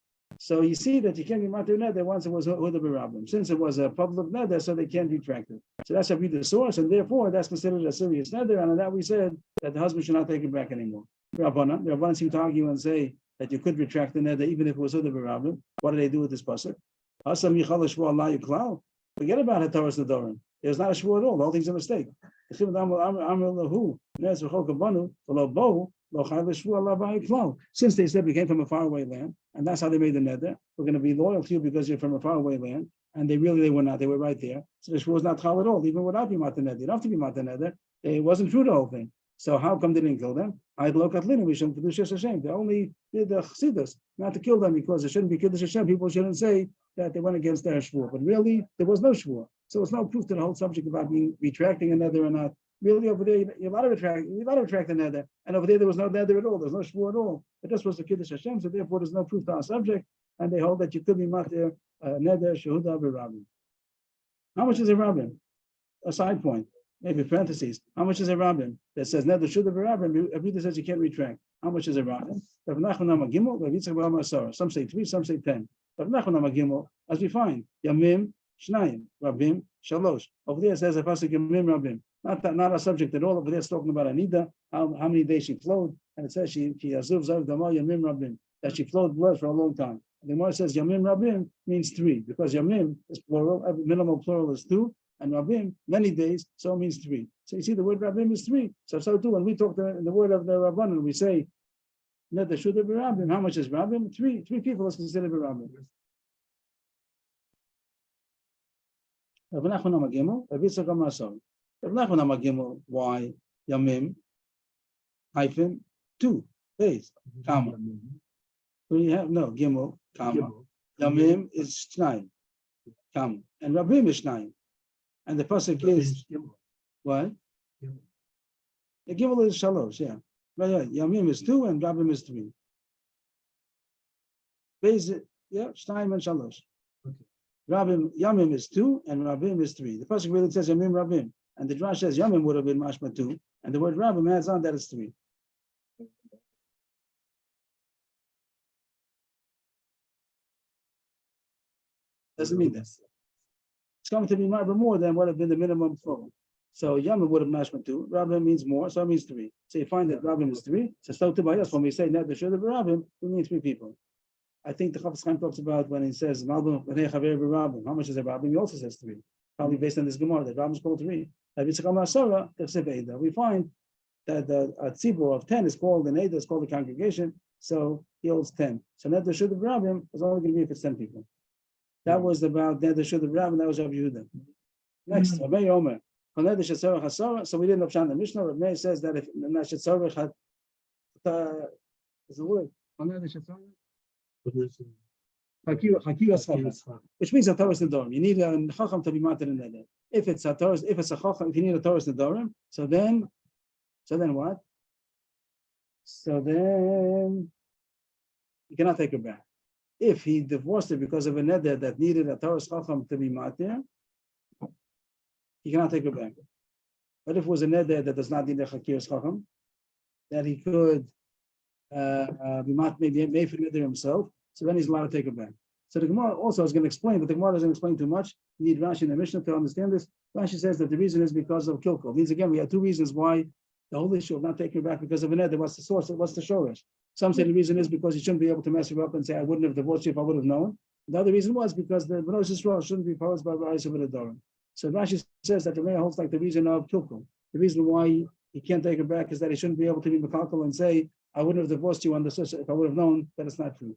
So you see that you can't be matir neder once it was huda b'rabim. Since it was a public neder, so they can't retract it. So that's the source, and therefore that's considered a serious neder. And on that we said that the husband should not take it back anymore. The Rabbanan seem to argue and say that you could retract the neder even if it was huda b'rabim. What do they do with this pasuk? Asam yichal shvua Allah yuklal. Forget about Hataras Nedorim. There's not a shvua at all. The whole thing's a mistake. Since they said we came from a faraway land, and that's how they made the neder, we're going to be loyal to you because you're from a faraway land, and they were not. They were right there. So the shvua was not chal at all, even without being matan neder. You don't have to be matan neder. It wasn't true the whole thing. So how come they didn't kill them? We only did the chassidus, not to kill them because it shouldn't be kiddush Hashem. People shouldn't say that they went against their shvua, but really there was no shvua. So it's no proof to the whole subject about being retracting a nether or not. Really over there you're allowed to retract a nether, and over there was no nether at all. There's no shvua at all. It just was the kiddush Hashem, so therefore there's no proof to our subject, and they hold that you could be matir nether shehuda b'rabim. How much is a rabbin? A side point. Maybe parentheses. How much is a rabbin that says nether should have a rabbin? Everything says you can't retract. How much is a rabbin? Some say 3, some say 10. As we find, Yamim, Shnayim, Rabbim, Shalosh. Over there it says a pasuk Yamim Rabbim. Not a subject at all. Over there it's talking about Anida, how many days she flowed, and it says she Azuv Zav Dama Yamim Rabbim, that she flowed blood for a long time. And the Gemara says Yamim Rabbim means 3, because Yamim is plural, minimal plural is 2. And Rabbim, many days, so it means 3. So you see the word Rabbim is 3. So too, when we talk in the word of the Rabbanan, we say, that there should be Rabbim. How much is Rabbim? 3 people is considered Rabbim. Why? Yamim, hyphen, 2 days, comma. We have, no, Gimel, comma. Yamim is Shnayim, comma. And Rabbim is Shnayim. And the pasuk is what? The Gimel is Shalosh, yeah. But yeah, Yamim is 2 and Rabbim is 3. Basic, yeah, Shnayim and Shalosh. Rabbim, Yamim is 2 and Rabbim is 3. The pasuk really says Yamim Rabbim, and the Drash says Yamim would have been mashma 2, and the word Rabbim adds on that it's 3. Doesn't mean this. It's going to be more than what have been the minimum flow. So Yamim would have mashma 2. Rabbim means more, so it means 3. So you find that Rabbim is 3. So to by us, when we say net the should of Rabbim, we mean 3 people. I think the Chafetz Chaim talks about when he says Malbim B'nei Chaver B'Rabbim. How much is a Rabbim? He also says 3. Probably based on this Gemara that Rabbim is called 3. We find that the tzibur of 10 is called an Eidah, is called the congregation. So he holds 10. So net the should of Rabbim is only going to be if it's 10 people. That was about net the should of Rabbim. That was Rabbi Yehuda. Next, Rabbi Omer. So we didn't upshot the Mishnah. Rabbi says that if Nashet Tzorech had is the word. Which means a Torah Nedorim. You need a Chacham to be matir in that. If it's a Torah, if it's a Chacham, if you need a Torah Nedorim, so then what? So then you cannot take her back. If he divorced her because of a neder that needed a Torah Chacham to be matir, he cannot take her back. But if it was a neder that does not need a Chakiras Chacham, that he could be maybe made for neder himself, so then he's allowed to take it back. So the Gemara also is going to explain, but the Gemara doesn't explain too much. You need Rashi in the Mishnah to understand this. Rashi says that the reason is because of Kilkul. It means again, we have 2 reasons why the whole issue of not taking it back because of an neder. What's the source? What's the shorish? Some say the reason is because he shouldn't be able to mess her up and say, I wouldn't have divorced you if I would have known. The other reason was because the B'nai Yisrael shouldn't be posed by Ra'is of Adorim. So Rashi says that the Rebbe holds like the reason of Kilkul. The reason why he can't take it back is that he shouldn't be able to be Mekalkal and say, I wouldn't have divorced you on the if I would have known that it's not true.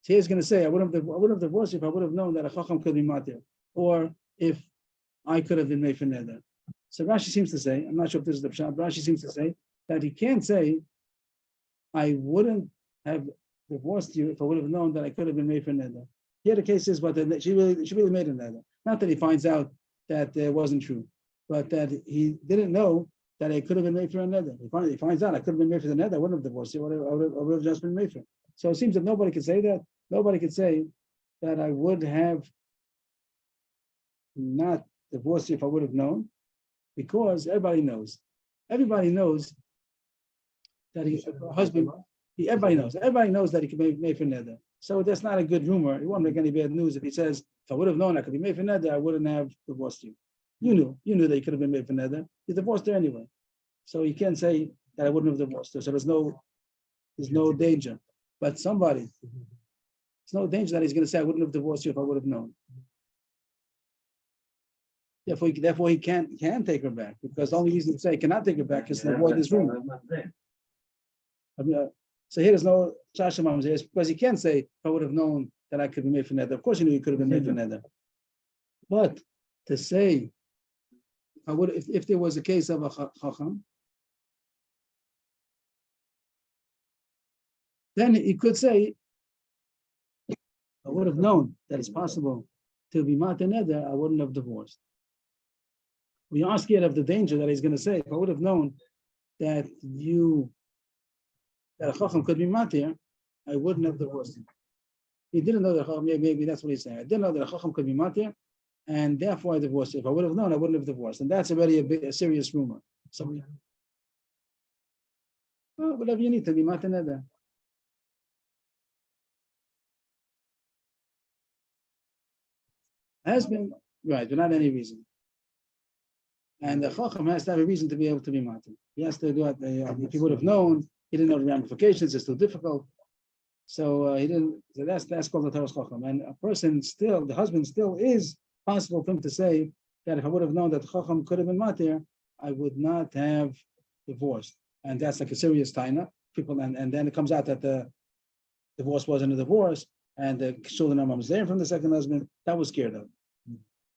So he's going to say, I would have divorced you if I would have known that a Chacham could be matir, or if I could have been made for neder. So Rashi seems to say, I'm not sure if this is the pshat, Rashi seems to say that he can't say, I wouldn't have divorced you if I would have known that I could have been made for neder. Here the case is, but she really made a neder. Not that he finds out that it wasn't true, but that he didn't know that it could have been made for a neder. He finds out I could have been made for the neder. I wouldn't have divorced you. I would have just been made for it. So it seems that nobody could say that. Nobody could say that I would have not divorced you if I would have known, because everybody knows. Everybody knows that everybody knows that he can be made for neder. So that's not a good rumor. It won't make any bad news if he says, if I would have known I could be made for neder, I wouldn't have divorced you. You knew that you could have been made for neder. You divorced her anyway. So you can't say that I wouldn't have divorced her. So there's no danger. But there's no danger that he's going to say, I wouldn't have divorced you if I would have known. Therefore he can take her back, because the only reason to say he cannot take her back is to avoid this rumor. So here there's no Shasham because he can't say, if I would have known that I could be made for neder. Of course you knew you could have been made for neder. But to say, if there was a case of a chacham, then he could say, I would have known that it's possible to be matir neder, I wouldn't have divorced. We are scared of the danger that he's going to say, if I would have known that a chacham could be matir, I wouldn't have divorced him. He didn't know that chacham, maybe that's what he's saying. I didn't know that a chacham could be matir, and therefore I divorced him. If I would have known, I wouldn't have divorced. And that's already a serious rumor. So, whatever you need to be matir neder. Has been right, but not any reason. And the chacham has to have a reason to be able to be matir. He has to do it. If he would have known, he didn't know the ramifications. It's too difficult, so he didn't. So that's called the Torah's chacham. And a person still, the husband still is possible for him to say that if I would have known that the chacham could have been matir, I would not have divorced. And that's like a serious taina. People, and then it comes out that the divorce wasn't a divorce, and the children are mamzer from the second husband. That was scared of.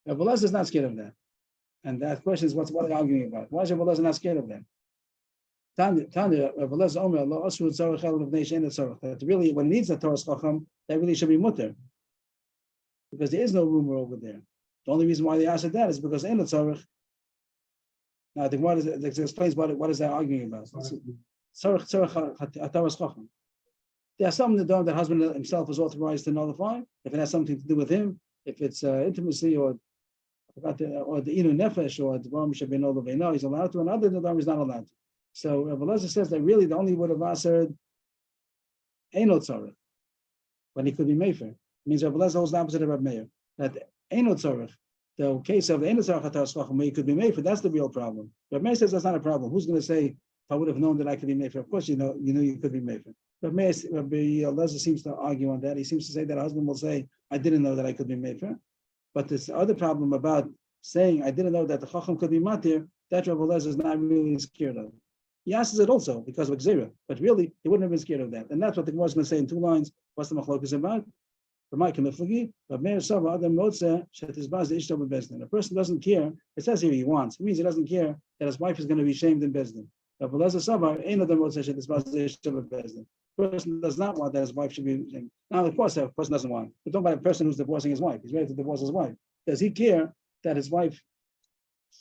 Rabbi Elazar is not scared of that. And that question is what are they arguing about? Why is Rabbi Elazar not scared of that? Tanya, Rabbi Elazar Omer, that really when it needs a Torah's chacham, that really should be mutter. Because there is no rumor over there. The only reason why they asked that is because in the tzarech. Now I think it explains what is that arguing about. Tzarech Torah's chacham. There are some that the husband himself is authorized to nullify if it has something to do with him, if it's intimacy or the inu nefesh or the dvarim shabino leveino, he's allowed to, and other dvarim he's not allowed to. So Rabbi Elazar says that really the only would have answered eino tzarech when he could be mefer. It means Rabbi Elazar holds the opposite of Rabbi Meir, that eino tzarech, the case of the eino tzarech hatar schacham where he could be mefer, that's the real problem. Rabbi Meir says that's not a problem. Who's going to say, if I would have known that I could be mefer? Of course you knew you could be mefer. Rabbi Elazar seems to argue on that. He seems to say that a husband will say, I didn't know that I could be mefer. But this other problem about saying, I didn't know that the chacham could be matir, that Rabbi Elazar is not really scared of. He asks it also because of Gzeira, but really, he wouldn't have been scared of that. And that's what the Gemara is going to say in 2 lines. What's the machlokes about? A person doesn't care. It says here he wants. It means he doesn't care that his wife is going to be shamed in Bezdin. Rabbi Elazar Savar, ain't of them a person does not want that his wife should be shamed. Now, of course, a person doesn't want. We're talking about a person who's divorcing his wife. He's ready to divorce his wife. Does he care that his wife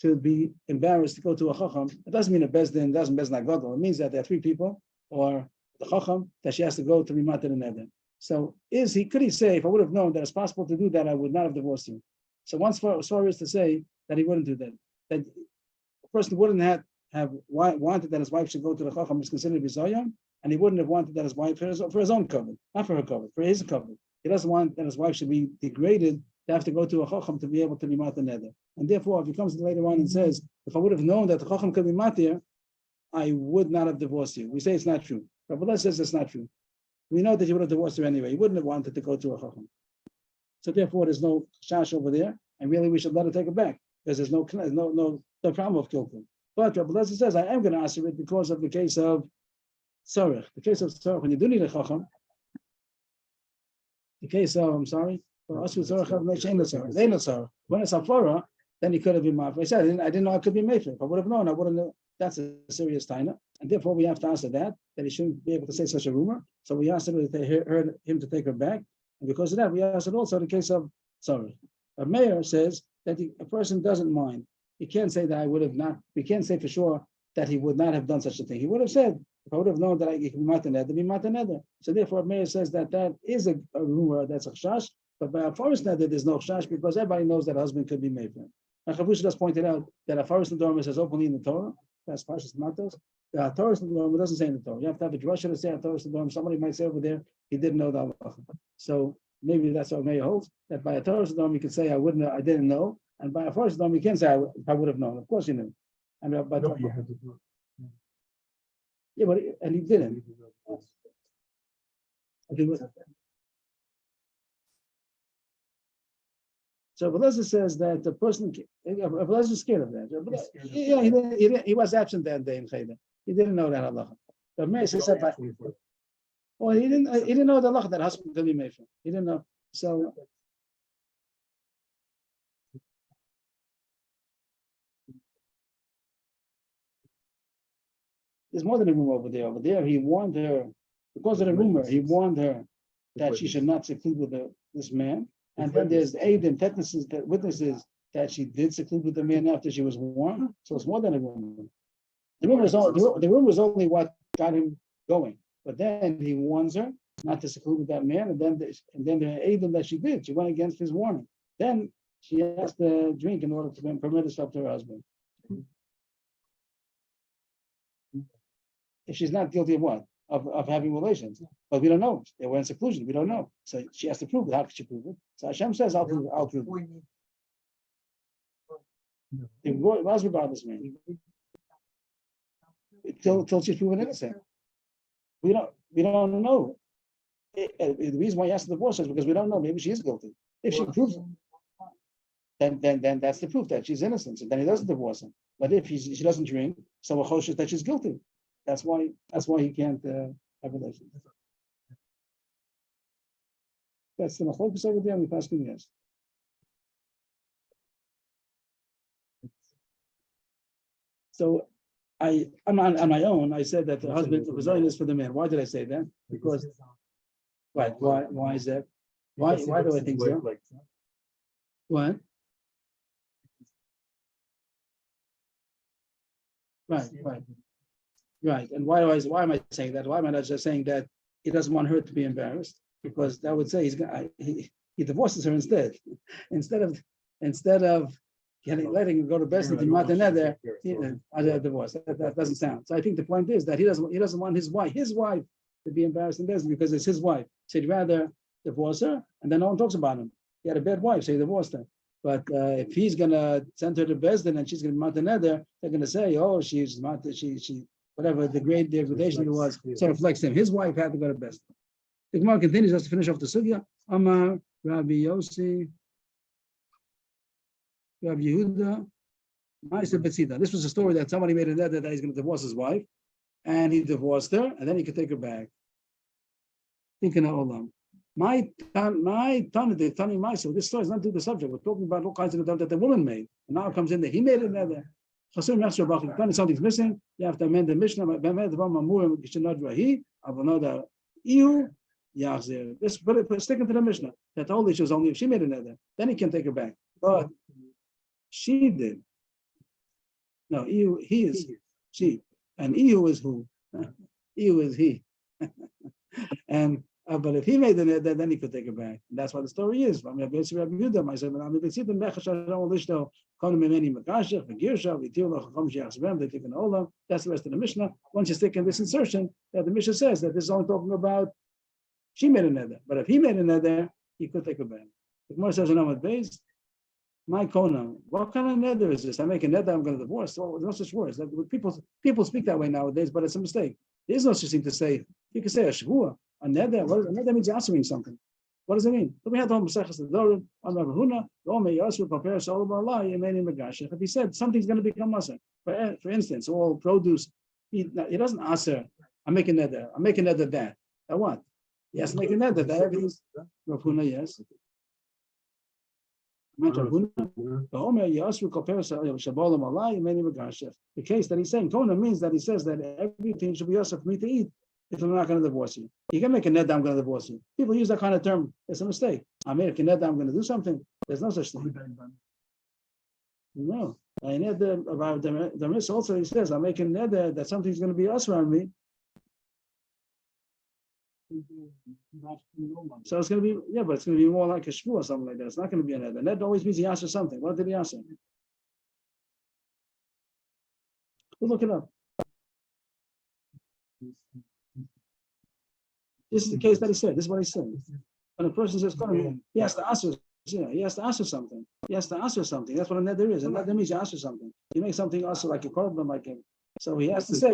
should be embarrassed to go to a chacham? It doesn't mean a bezdin, doesn't bezdin agadol. It means that there are 3 people, or the chacham, that she has to go to be matir neder. So could he say, if I would have known that it's possible to do that, I would not have divorced you? So once far is to say that he wouldn't do that. That a person wouldn't have wanted that his wife should go to the chacham is considered bizayon, and he wouldn't have wanted that his wife for his own covenant, not for her covenant, for his covenant. He doesn't want that his wife should be degraded to have to go to a chacham to be able to be matir neder. And therefore, if he comes later on and says, if I would have known that the chacham could be matir, I would not have divorced you. We say it's not true. Rabbi Elazar says it's not true. We know that he would have divorced her anyway. He wouldn't have wanted to go to a chacham. So therefore, there's no shash over there, and really we should let her take it back because there's no problem of kilkum. But Rabbi Elazar says I am going to answer it because of the case of tzarech. The case of tzarech, when you do need a chacham. The case of when it's afara, then he could have been mafra. I said I didn't know I could be mefer. If I would have known, I wouldn't know. That's a serious taina, and therefore we have to answer that he shouldn't be able to say such a rumor. So we asked him to take her back, and because of that, we asked it also the case of tzarech. A mayor says that a person doesn't mind. He can't say that I would have not. We can't say for sure that he would not have done such a thing. He would have said, if I would have known that I could be matir neder, be matir neder. So therefore, Meir says that is a rumor, that's a chash. But by a forest neder, there's no chash because everybody knows that a husband could be mefer. And Chavusha just pointed out that a forest neder says openly in the Torah, that's Parshas Matos, The Torah Shalom, it doesn't say in the Torah. You have to have a drasha to say a Torah Shalom. Somebody might say over there, he didn't know the halacha. So maybe that's what Meir holds, that by a Torah Shalom, you could say, I wouldn't know, I didn't know. And by a Torah Shalom, you can't say, I would have known. Of course you knew. And but No, you have to do it. yeah, but and he didn't. So Beleza says that the person, Beleza is scared of that. Yeah, he was absent that day in Cheder. He didn't know that halacha. But Meir said, well, he didn't know the halacha that husband could be made from. He didn't know. So there's more than a rumor over there. Over there, he warned her, because of the rumor, he warned her that she should not seclude with this man. And then there's aid and witnesses that she did seclude with the man after she was warned. So it's more than a rumor. The rumor was only what got him going. But then he warns her not to seclude with that man, and then the aid that she did, she went against his warning. Then she has to drink in order to permit herself to her husband. If she's not guilty of what? Of having relations. But we don't know. They were in seclusion. We don't know. So she has to prove it. How could she prove it? So Hashem says, I'll prove it. It was regardless, man. Till she's proven innocent. We don't know. The reason why he has to divorce her is because we don't know. Maybe she is guilty. If she proves it, then that's the proof that she's innocent. And then he doesn't divorce her. But if she doesn't drink, so we're cautious that she's guilty. That's why he can't have relations. That's the focus over there. We're asking yes. So on my own, I said that the husband was only this for the man. Why did I say that? Because why is that? Why do I think so? What? Right. And why am I saying that? Why am I not just saying that he doesn't want her to be embarrassed? Because that would say he divorces her instead. Instead of letting her go to best in Mataneder, a divorce. That doesn't sound. So I think the point is that he doesn't want his wife to be embarrassed in Bezdin because it's his wife. So he'd rather divorce her, and then no one talks about him. He had a bad wife, so he divorced her. But if he's gonna send her to Bezdin and she's gonna be Mataneder, they're gonna say, oh, she whatever the great degradation it was, so it reflects him. His wife had to go to Bezdin. The Gemara continues just to finish off the sugya. Amar Rabbi Yossi, Rabbi Yehuda, Ma'aser Betzida. This was a story that somebody made a net that he's going to divorce his wife, and he divorced her, and then he could take her back. Thinking of Olam. My Tani Ma'aser. This story is not to the subject. We're talking about all kinds of stuff that the woman made, and now it comes in that he made a net. Something's missing. You have to amend the Mishnah. This, but sticking to the Mishnah, that only she was only if she made a nether, then he can take her back. But she did. No, he is she, and Ihu is who? Ihu is he. And but if he made the nether, then he could take her back. And that's what the story is. That's the rest of the Mishnah. Once you stick in this insertion, that the Mishnah says that this is only talking about she made a nether, but if he made a nether, he could take her back. The Gemara says in Amud Beis, my kona, what kind of nether is this? I make a nether, I'm going to divorce. Well, there's no such words. People speak that way nowadays, but it's a mistake. There is no such thing to say. You can say a shvua, a nether. A nether means you're answering something. What does it mean? But we had the Masechus Adorim, Avrohom, if he said something's going to become masa. For instance, all produce, he doesn't answer, I'm making nether that. That what? Yes, make a nether. That is Rav Huna, yes. The case that he's saying, Kona means that he says that everything should be yourself for me to eat if I'm not going to divorce you. You can make a net that I'm going to divorce you. People use that kind of term. It's a mistake. I make a net that I'm going to do something. There's no such thing. No. The Miss also he says, I'm making a net that something's going to be us around me. So it's going to be, but it's going to be more like a shvu or something like that. It's not going to be a net. A net always means he answers something. What did he answer? We'll look it up. This is the case that he said. This is what he said. When a person says, he has to answer. He has to answer something. He has to answer something. That's what a nether is. And nether means you answer something. You make something also like a korban, like him. So he has to say.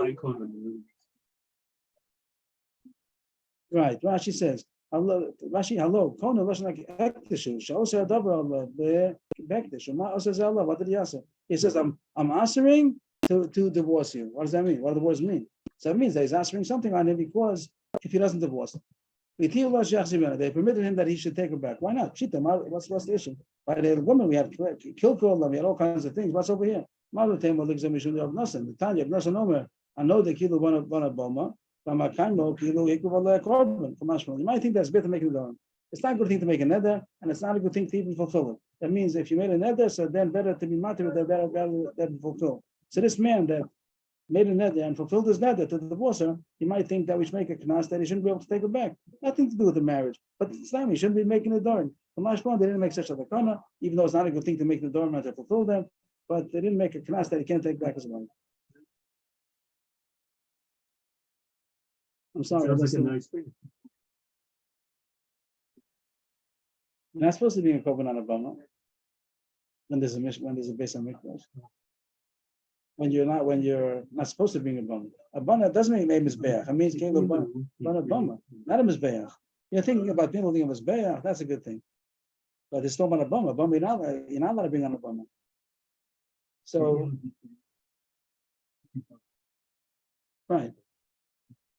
Right. Rashi says, Rashi, hello, Kona Lashon like Ektishu. Sha'osa Adabra the Bektish. What did he answer? He says, I'm answering to divorce you. What does that mean? What do the words mean? So that means that he's answering something on him because if he doesn't divorce him. They permitted him that he should take her back. Why not? What's the issue? By the woman, we have kilkul, we had all kinds of things. What's over here? The Tanya, I know the kilo one of Boma. You might think that's better to make it done. It's not a good thing to make a nether, and it's not a good thing to even fulfill it. That means if you made a nether, so then better to be matir with better than fulfill. So this man that made a nether and fulfilled his nether to divorce her, he might think that we should make a knas that he shouldn't be able to take her back. Nothing to do with the marriage. But it's not, he shouldn't be making a dorm. The Mashpon, they didn't make such a takana, even though it's not a good thing to make the dorm and to fulfill them, but they didn't make a knas that he can't take back his wife. I'm sorry. Sounds like a nice thing. You're not supposed to be in Korban on a bama when there's a base on mikdash. When you're not supposed to bring a bama. A bama doesn't mean a mizbeach. It means came a bama, not a mizbeach. You're thinking about building a mizbeach. That's a good thing. But it's still about a bama. A bama you're not allowed to bring on a bama. So, right.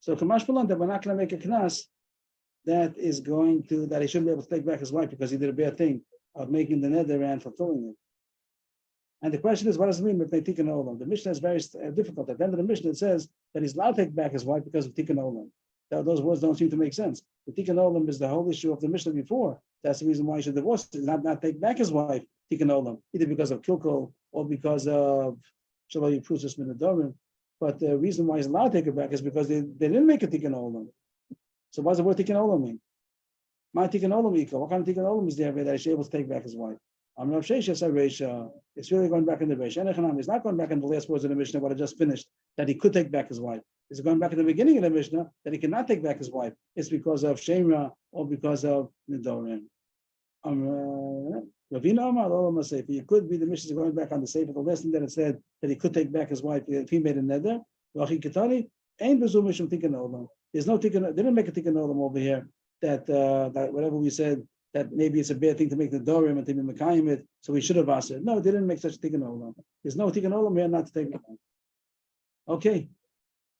So Kamash Pulan, that we're not going to make a knas that he shouldn't be able to take back his wife because he did a bad thing of making the nether and fulfilling it. And the question is, what does it mean if they tikkun olam? The Mishnah is very difficult. At the end of the Mishnah, it says that he's allowed to take back his wife because of tikkun olam. Those words don't seem to make sense. The tikkun olam is the whole issue of the Mishnah before. That's the reason why he should divorce, not take back his wife, tikkun olam, either because of kilkul or because of shalom yiprusus min adorim. But the reason why he's allowed to take it back is because they didn't make a tikkun olam. So what does the word tikkun olam mean? My tikkun olam equal. What kind of tikkun olam is there that he's able to take back his wife? It's really going back in the Reish. It's not going back in the last words of the Mishnah, what I just finished, that he could take back his wife. It's going back in the beginning of the Mishnah that he cannot take back his wife. It's because of Shemra or because of Nidorim. Ravina Amar Olam Sefer. You could be the Mishnah going back on the Sefer, the lesson that it said that he could take back his wife if he made a nether. There's no tikkun. They didn't make a tikkun olam over here that whatever we said that maybe it's a bad thing to make the dorim and to be mekayim it, so we should have asked it. No, they didn't make such a tikkun olam. There's no tikkun olam here not to take it. Okay.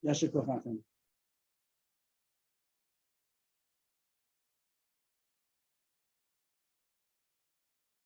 Yashik